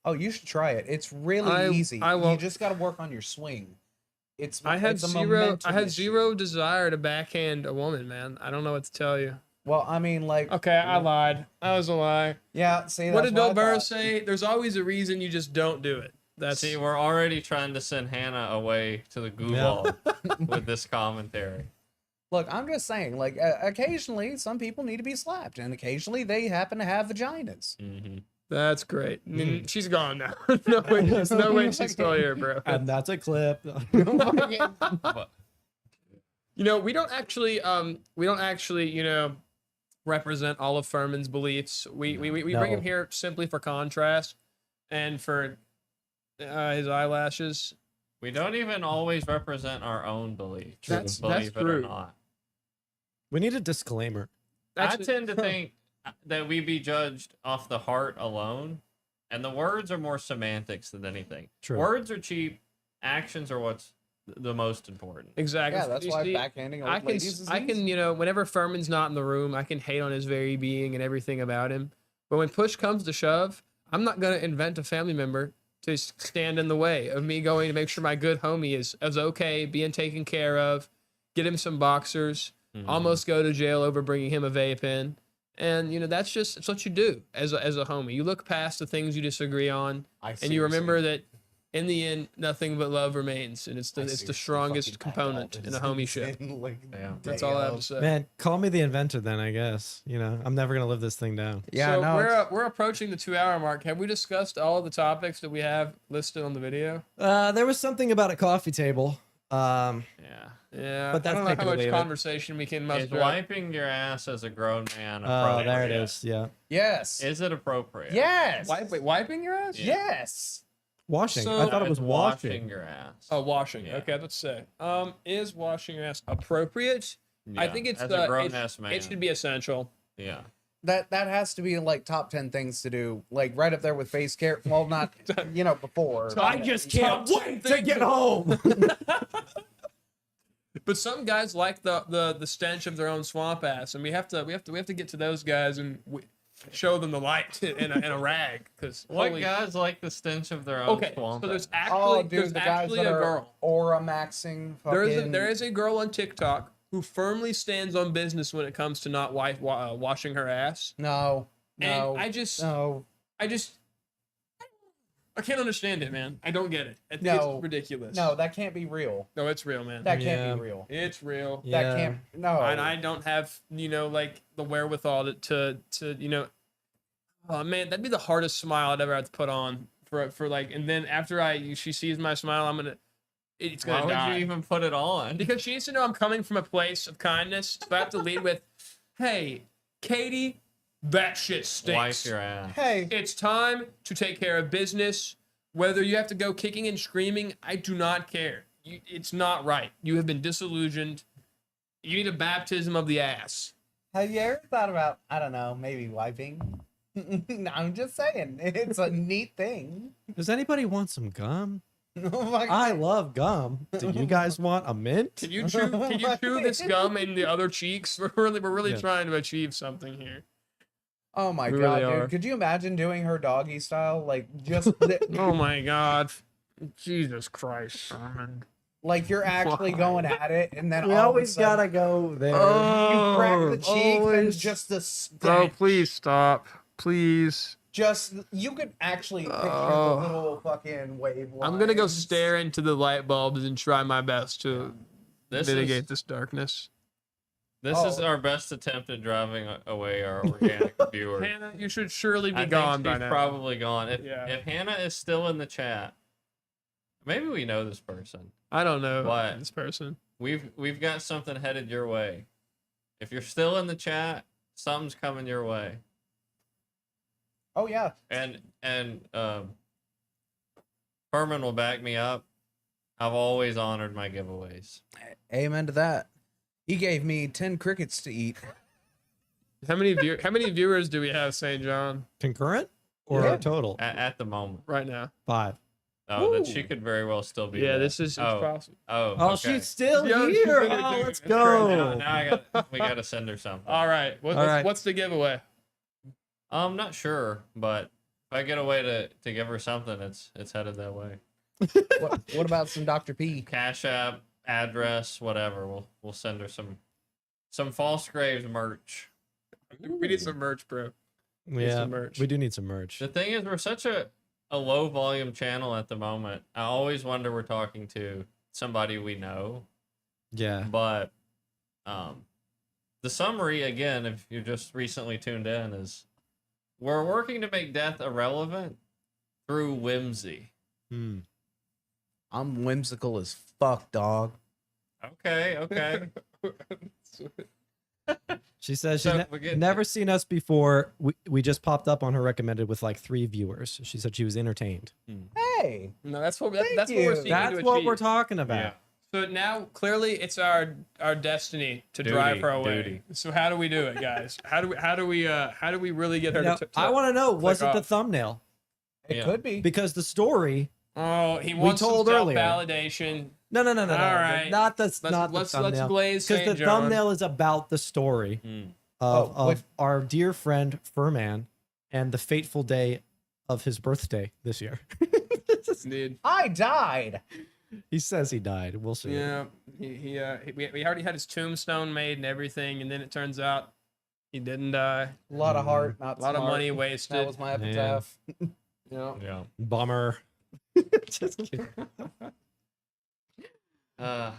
Oh, you should try it. It's really I- easy. I You won't- just got to work on your swing. It's I had it's a zero. momentum I had issue. zero desire to backhand a woman, man. I don't know what to tell you. Well, I mean, like, Okay, I lied. That was a lie. yeah. See, What that's did Bill I Burr thought. say? There's always a reason you just don't do it. That's See, we're already trying to send Hannah away to the gulag with this commentary. Look, I'm just saying, like, occasionally some people need to be slapped, and occasionally they happen to have vaginas. Mm-hmm. that's great. She's gone now. no way. There's no way she's still here, bro. And that's a clip. But We don't actually represent all of Furman's beliefs. We bring No. him here simply for contrast and for his eyelashes. we don't even always represent our own beliefs. That's believe it or true. not. We need a disclaimer. I tend to think that we be judged off the heart alone, and the words are more semantics than anything. True. Words are cheap, actions are what's the most important. Exactly. Yeah, that's You why see, backhanding old I can, ladies is easy. whenever Furman's not in the room, I can hate on his very being and everything about him. But when push comes to shove, I'm not going to invent a family member to stand in the way of me going to make sure my good homie is okay, being taken care of, get him some boxers, Mhm. almost go to jail over bringing him a vape in. And, it's what you do as a homie. You look past the things you disagree on, and you remember that in the end, nothing but love remains, and it's the strongest component in a homie-ship. Yeah. That's all I have to say. Man, call me the inventor then, I guess. I'm never going to live this thing down. Yeah, so no, we're approaching the 2-hour mark. Have we discussed all of the topics that we have listed on the video? There was something about a coffee table. Yeah. Yeah, But that's I don't know take it how or much leave it. conversation we can Is muster. up. wiping your ass as a grown man Oh, appropriate? there it is. Yeah. yes, Is it appropriate? yes, Wiping your ass? Yeah. yes. Washing. So- I thought it It's was washing. your ass. Oh, washing. Yeah. Okay, let's say. Is washing your ass appropriate? I Yeah, think it's as a grown ass man. it should be essential. Yeah. That has to be like top 10 things to do, like right up there with face care. Well, not before. I just can't Top wait 10 to get home. But some guys like the stench of their own swamp ass, and we have to get to those guys and show them the light in a rag. Because What guys like the stench of their own Okay, swamp? so there's ass? actually Oh, dude, there's the guys actually that a are girl. aura maxing. Fucking... There is a girl on TikTok who firmly stands on business when it comes to not washing her ass. No, And no. I just no. I can't understand it, man. I don't get it. It's ridiculous. No, that can't be real. No, it's real, man. That Yeah. can't be real. It's real. Yeah. That can't. No. And I don't have, like the wherewithal to oh man, that'd be the hardest smile I'd ever have to put on for like, and then after she sees my smile, it's Why gonna would die. you even put it on? Because she needs to know I'm coming from a place of kindness. So I have to lead with, hey, Katie, that shit stinks. Wipe your ass. Hey. It's time to take care of business. Whether you have to go kicking and screaming, I do not care. It's not right. You have been disillusioned. You need a baptism of the ass. Have you ever thought about, I don't know, maybe wiping? I'm just saying, it's a neat thing. Does anybody want some gum? Oh my I love gum. Do you guys want a mint? Can you chew this gum in the other cheeks? We're really Yeah. trying to achieve something here. Oh my We god, really dude. are. Could you imagine doing her doggy style? Like, just, Oh my god. Jesus Christ, Furman. like you're actually Why? going at it, and then We all always of a sudden, gotta go there. you crack the cheeks and always. just the stench. Bro, please stop. Please. Just, you could actually picture Oh. the little fucking wave I'm gonna go lines. stare into the light bulbs and try my best to This mitigate is this darkness. this is Oh. our best attempt at driving away our organic viewer. Hannah, you should surely be I think gone by she's now. probably gone. Yeah. If Hannah is still in the chat, maybe we know this person. I don't know What? this person. We've got something headed your way. If you're still in the chat, something's coming your way. Oh yeah. And Furman will back me up. I've always honored my giveaways. Amen to that. He gave me 10 crickets to eat. How many viewers do we have, St. John, Concurrent or Yeah. total? At the moment. right now? 5. Oh, then Ooh. she could very well still be Yeah, there. this is it's Oh, possible. oh, Oh, okay. she's still Yo, she's here. in the Oh, queue. let's That's right. go. We gotta send her something. All right. All right. What's the giveaway? I'm not sure, but if I get a way to give her something, it's headed that way. What about some Dr. P? Cash app, address, whatever. We'll send her some False Graves merch. We need some merch, bro. Yeah, some merch. we do need some merch. The thing is, we're such a low volume channel at the moment. I always wonder we're talking to somebody we know. Yeah. But the summary, again, if you're just recently tuned in, is we're working to make death irrelevant through whimsy. Hmm. I'm whimsical as fuck, dog. Okay. She says So she's we're getting- never seen us before. We just popped up on her recommended with like 3 viewers. She said she was entertained. Hey. No, that's what Thank that's what you. we're seeking That's to what achieve. we're talking about. Yeah. So now clearly it's our destiny to Duty, drive her away. duty. So how do we do it, guys? How do we really get her Now, to I want to know, was it click the off? thumbnail? It Yeah. could be. Because the story. Oh, he wants told some earlier. self-validation. No. All right. Not the Let's thumbnail. glaze Because St. the John. thumbnail is about the story Mm. of, Oh, of our dear friend Furman and the fateful day of his birthday this year. Dude. I died. He says he died. We'll see. Yeah, we already had his tombstone made and everything, and then it turns out he didn't die. A lot of heart, not A lot of smart. money wasted. That was my epitaph. Yeah. Yeah. Bummer. Just kidding. Man.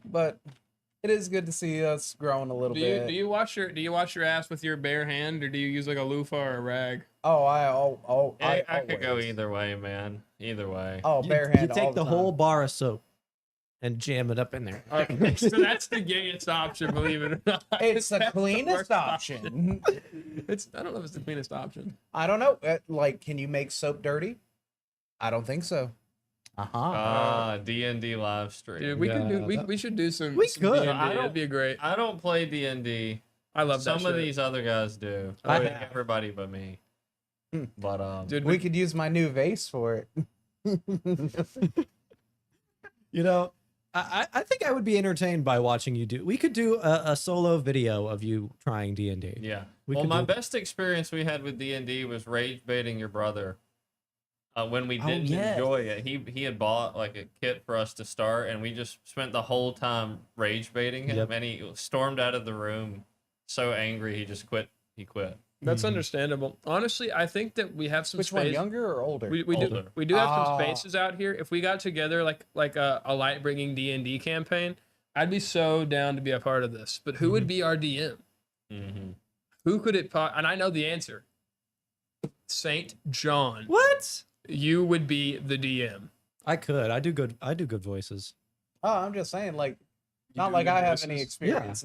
But it is good to see us growing a little bit. Do you wash your ass with your bare hand, or do you use like a loofah or a rag? Oh, I I could go always- either way, man. Either way. Oh, You- bare you hand. all take the time. whole bar of soap and jam it up in there. So that's the gayest option, believe it or not. It's the That's cleanest worst option. I don't know if it's the cleanest option. I don't know. Like, can you make soap dirty? I don't think so. D&D live stream. Dude, we could do Yeah. we should do some. We some could. D&D. I don't- That'd be great. I don't play D&D. I love that Some of shit. these other guys do. I I think have. everybody but me. Hmm. But Dude, We could use my new vase for it. You know, I think I would be entertained by watching you do. We could do a solo video of you trying D&D. yeah. We Well, could my do- best experience we had with D&D was rage baiting your brother. When we Oh, didn't yes. enjoy it, he had bought like a kit for us to start, and we just spent the whole time rage baiting him, Yep. and he stormed out of the room so angry he just quit. He quit. That's understandable. Honestly, I think that we have some Which one, space. younger or older? We do Older. we do have some Ah. spaces out here. If we got together like a light bringing D&D campaign, I'd be so down to be a part of this. But who would be our DM? Mm-hmm. Who could it? And I know the answer. Saint John. What? You would be the DM. I could. I do good voices. Oh, I'm just saying, like, You not do like good I have any voices? experience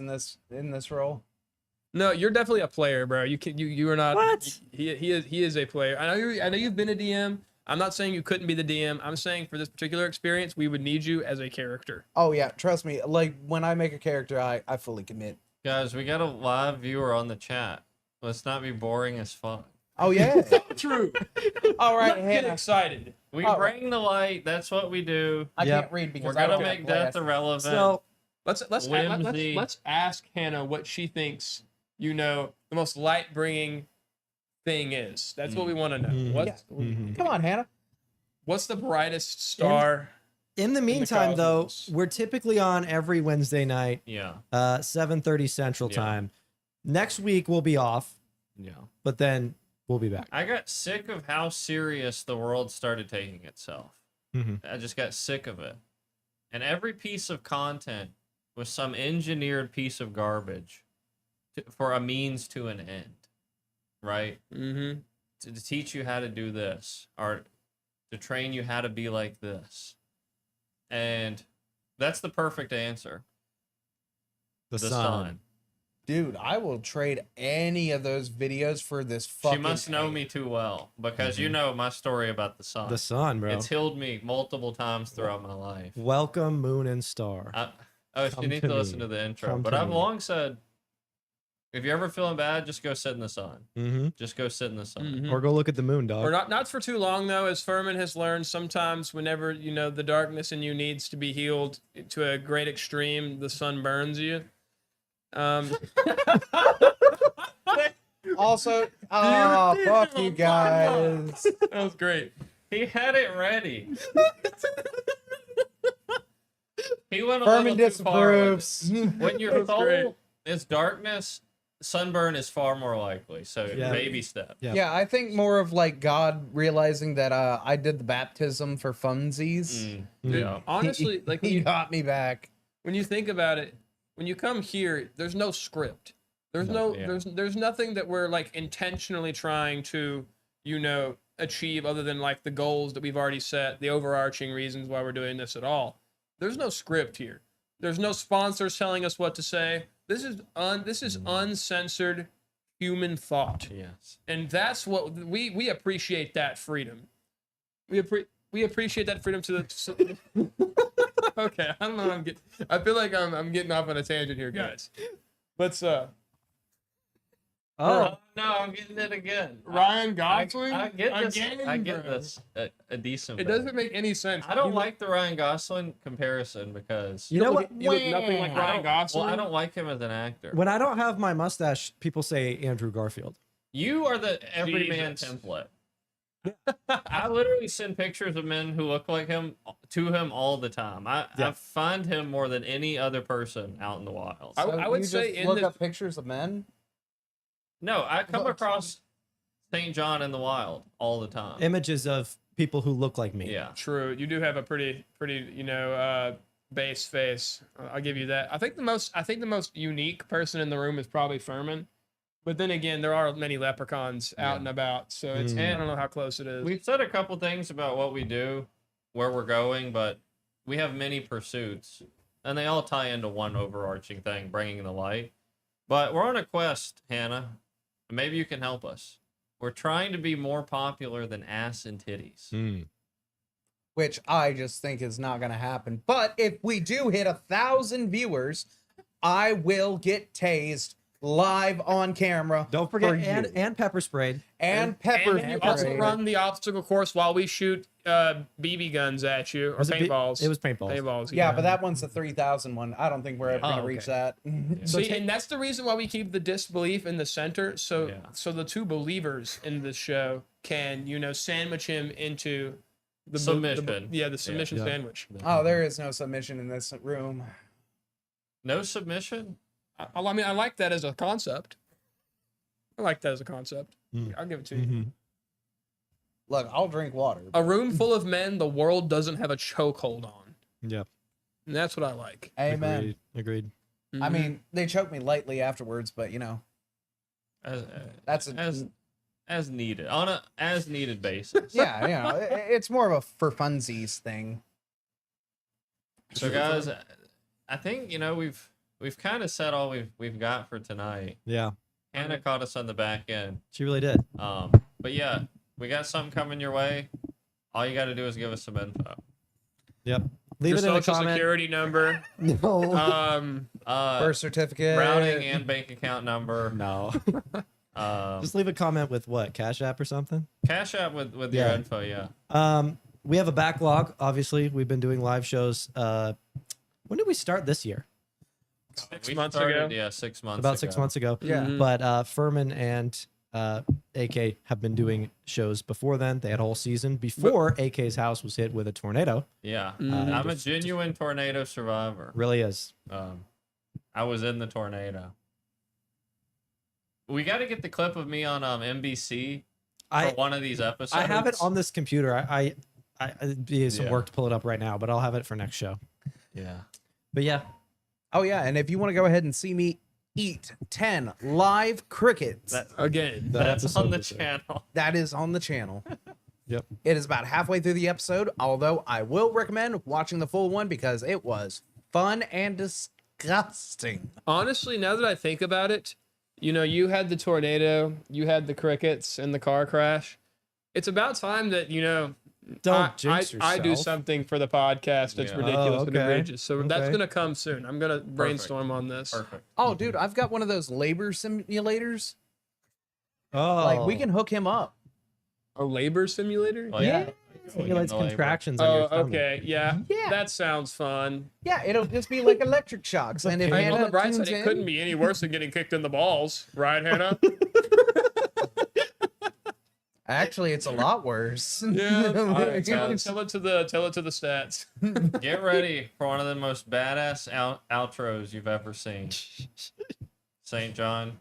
in this role. No, you're definitely a player, bro. You are not. What? He is a player. I know you've been a DM. I'm not saying you couldn't be the DM. I'm saying for this particular experience, we would need you as a character. Oh yeah, trust me. Like when I make a character, I fully commit. Guys, we got a live viewer on the chat. Let's not be boring as fuck. Oh yeah. True. All right, Get Hannah. excited. We Oh. bring the light. That's what we do. I Yep. can't read because We're I gonna don't make have death glasses. irrelevant. So Whimsy. Let's ask Hannah what she thinks. The most light bringing thing is. That's what we want to know. Mhm. What's Come on, Hannah. what's the brightest star? in the meantime, though, cosmos. we're typically on every Wednesday night, Yeah. 7:30 Central Yeah. Time. Next week we'll be off, Yeah. but then we'll be back. I got sick of how serious the world started taking itself. Mhm. I just got sick of it. And every piece of content was some engineered piece of garbage for a means to an end, right? Mm-hmm. To teach you how to do this or to train you how to be like this. And that's the perfect answer. The, The sun. sun. Dude, I will trade any of those videos for this fucking. She must know egg. me too well because you know my story about the sun. The sun, bro. It's healed me multiple times throughout my life. Welcome, moon and star. She Come needs to to listen me. to the intro. Come But to I've me. long said, if you're ever feeling bad, just go sit in the sun. Mm-hmm. Just go sit in the sun. Mm-hmm. Or go look at the moon, dog. Or not for too long though, as Furman has learned. Sometimes, whenever the darkness in you needs to be healed to a great extreme, the sun burns you. Also, oh fuck you guys. That was great. He had it ready. He went a Furman little too far with it. disapproves. When your That's great. soul is darkness, sunburn is far more likely. So Yeah. baby step. Yeah. Yeah, I think more of like God realizing that I did the baptism for funsies. Dude, Yeah. honestly, like when He you, got me back. when you think about it, when you come here, there's no script. There's Yeah. there's nothing that we're like intentionally trying to, achieve other than like the goals that we've already set, the overarching reasons why we're doing this at all. There's no script here. There's no sponsors telling us what to say. This is uncensored human thought. Yes. And that's what we appreciate, that freedom. We appreciate that freedom to the Okay, I don't know what I'm getting. I feel like I'm getting off on a tangent here, guys. Let's Oh, No, I'm getting it again. Ryan I Gosling get this. again, I get bro. this. A decent. It bit. doesn't make any sense. I don't like the Ryan Gosling comparison because you know what? You look nothing like I Ryan don't- Gosling. Well, I don't like him as an actor. When I don't have my mustache, people say Andrew Garfield. You are the everyman Jesus. template. I literally send pictures of men who look like him to him all the time. I find him more than any other person out in the wild. I would you say just in look the- up pictures of men. No, I come across St. John in the wild all the time. Images of people who look like me. Yeah. True. You do have a pretty base face. I'll give you that. I think the most unique person in the room is probably Furman. But then again, there are many leprechauns out and about, so it's I don't know how close it is. We've said a couple things about what we do, where we're going, but we have many pursuits, and they all tie into one overarching thing, bringing the light. But we're on a quest, Hannah. Maybe you can help us. We're trying to be more popular than ass and titties. Which I just think is not going to happen. But if we do hit 1,000 viewers, I will get tased live on camera. Don't for forget you. and pepper sprayed. and pepper. And you also run the obstacle course while we shoot BB guns at you, or Was it paintballs. It was paintballs. Paintballs. Yeah, but that one's the 3,000 one. I don't think we're ever going to Oh, reach okay. that. See, and that's the reason why we keep the disbelief in the center, so Yeah. so the two believers in this show can sandwich him into the Submission. the submission Yeah. sandwich. Oh, there is no submission in this room. No submission? I mean, I like that as a concept. I like that as a concept. Mm. I'll give it to you. Mm-hmm. Look, I'll drink water. A room full of men the world doesn't have a chokehold on. Yeah. And that's what I like. Amen. Agreed. I mean, they choked me lightly afterwards, but you know, that's as needed on a as needed basis. yeah, you know, it's more of a for funsies thing. So guys, I think we've kind of said all we've got for tonight. Yeah. Hannah caught us on the back end. She really did. But yeah, we got something coming your way. All you got to do is give us some info. Yep. Leave Your it in the social comment. security number. No. Birth certificate, Routing and bank account number. No. Um, Just leave a comment with what? Cash App or something? Cash App with your Yeah. info. Yeah. We have a backlog. Obviously, we've been doing live shows. When did we start this year? 6 We months started, ago. Yeah, 6 months. About ago. 6 months ago. Yeah. Mhm. But Furman and AK have been doing shows before then. They had a whole season before AK's house was hit with a tornado. Yeah, Mhm. I'm a genuine tornado survivor. Really is. I was in the tornado. We got to get the clip of me on NBC for one of these episodes. I have it on this computer. I it'd be some Yeah. work to pull it up right now, but I'll have it for next show. Yeah. But yeah, Oh yeah, and if you want to go ahead and see me eat 10 live crickets, Again. that That's episode on the was there. channel. that is on the channel. Yep. It is about halfway through the episode, although I will recommend watching the full one because it was fun and disgusting. Honestly, now that I think about it, you had the tornado, you had the crickets, and the car crash. It's about time that, Don't jinx I do yourself. something for the podcast that's Yeah. ridiculous and okay. outrageous. So that's Okay. going to come soon. I'm going to brainstorm on this. Perfect. Oh, dude, I've got one of those labor simulators. Oh, Like, we can hook him up. A labor simulator? Oh, Yeah. simulates In the labor. contractions. on Oh, your stomach. okay. Yeah. Yeah. That sounds fun. Yeah, it'll just be like electric shocks. And if I mean, on the Hannah bright side, tunes it in, couldn't be any worse than getting kicked in the balls. Right, Hannah? actually, it's a lot worse. Yeah. All right, Right, tell guys. it to the stats. Get ready for one of the most badass outros you've ever seen. St. John,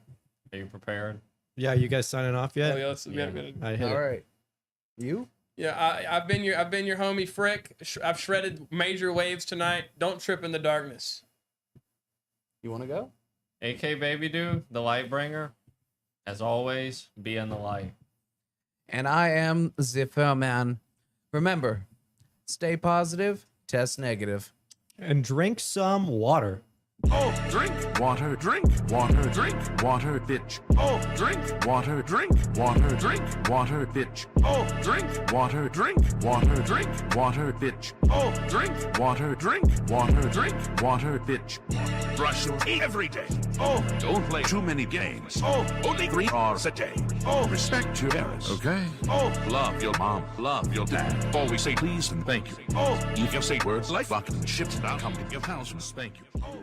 are you prepared? Yeah, you guys signing off yet? Oh, yeah, let's, Yeah. I hit All it. right. You? Yeah, I've been your homie Frick. I've shredded major waves tonight. Don't trip in the darkness. You want to go? AK Baby Doo, the light bringer. As always, be in the light. And I am the Furman. Remember, stay positive, test negative. And drink some water. Oh, drink water, drink water, drink water, bitch. Oh, drink water, drink water, drink water, bitch. Oh, drink water, drink water, drink water, bitch. Oh, drink water, drink water, drink water, bitch. Brush your teeth every day. Oh, don't play too many games. Oh, only 3 hours a day. Oh, respect your parents. Okay. Oh, love your mom, love your dad. Always say please and thank you. Oh, you can say words like fucking shit, and I'll come to your house and spank you. Oh.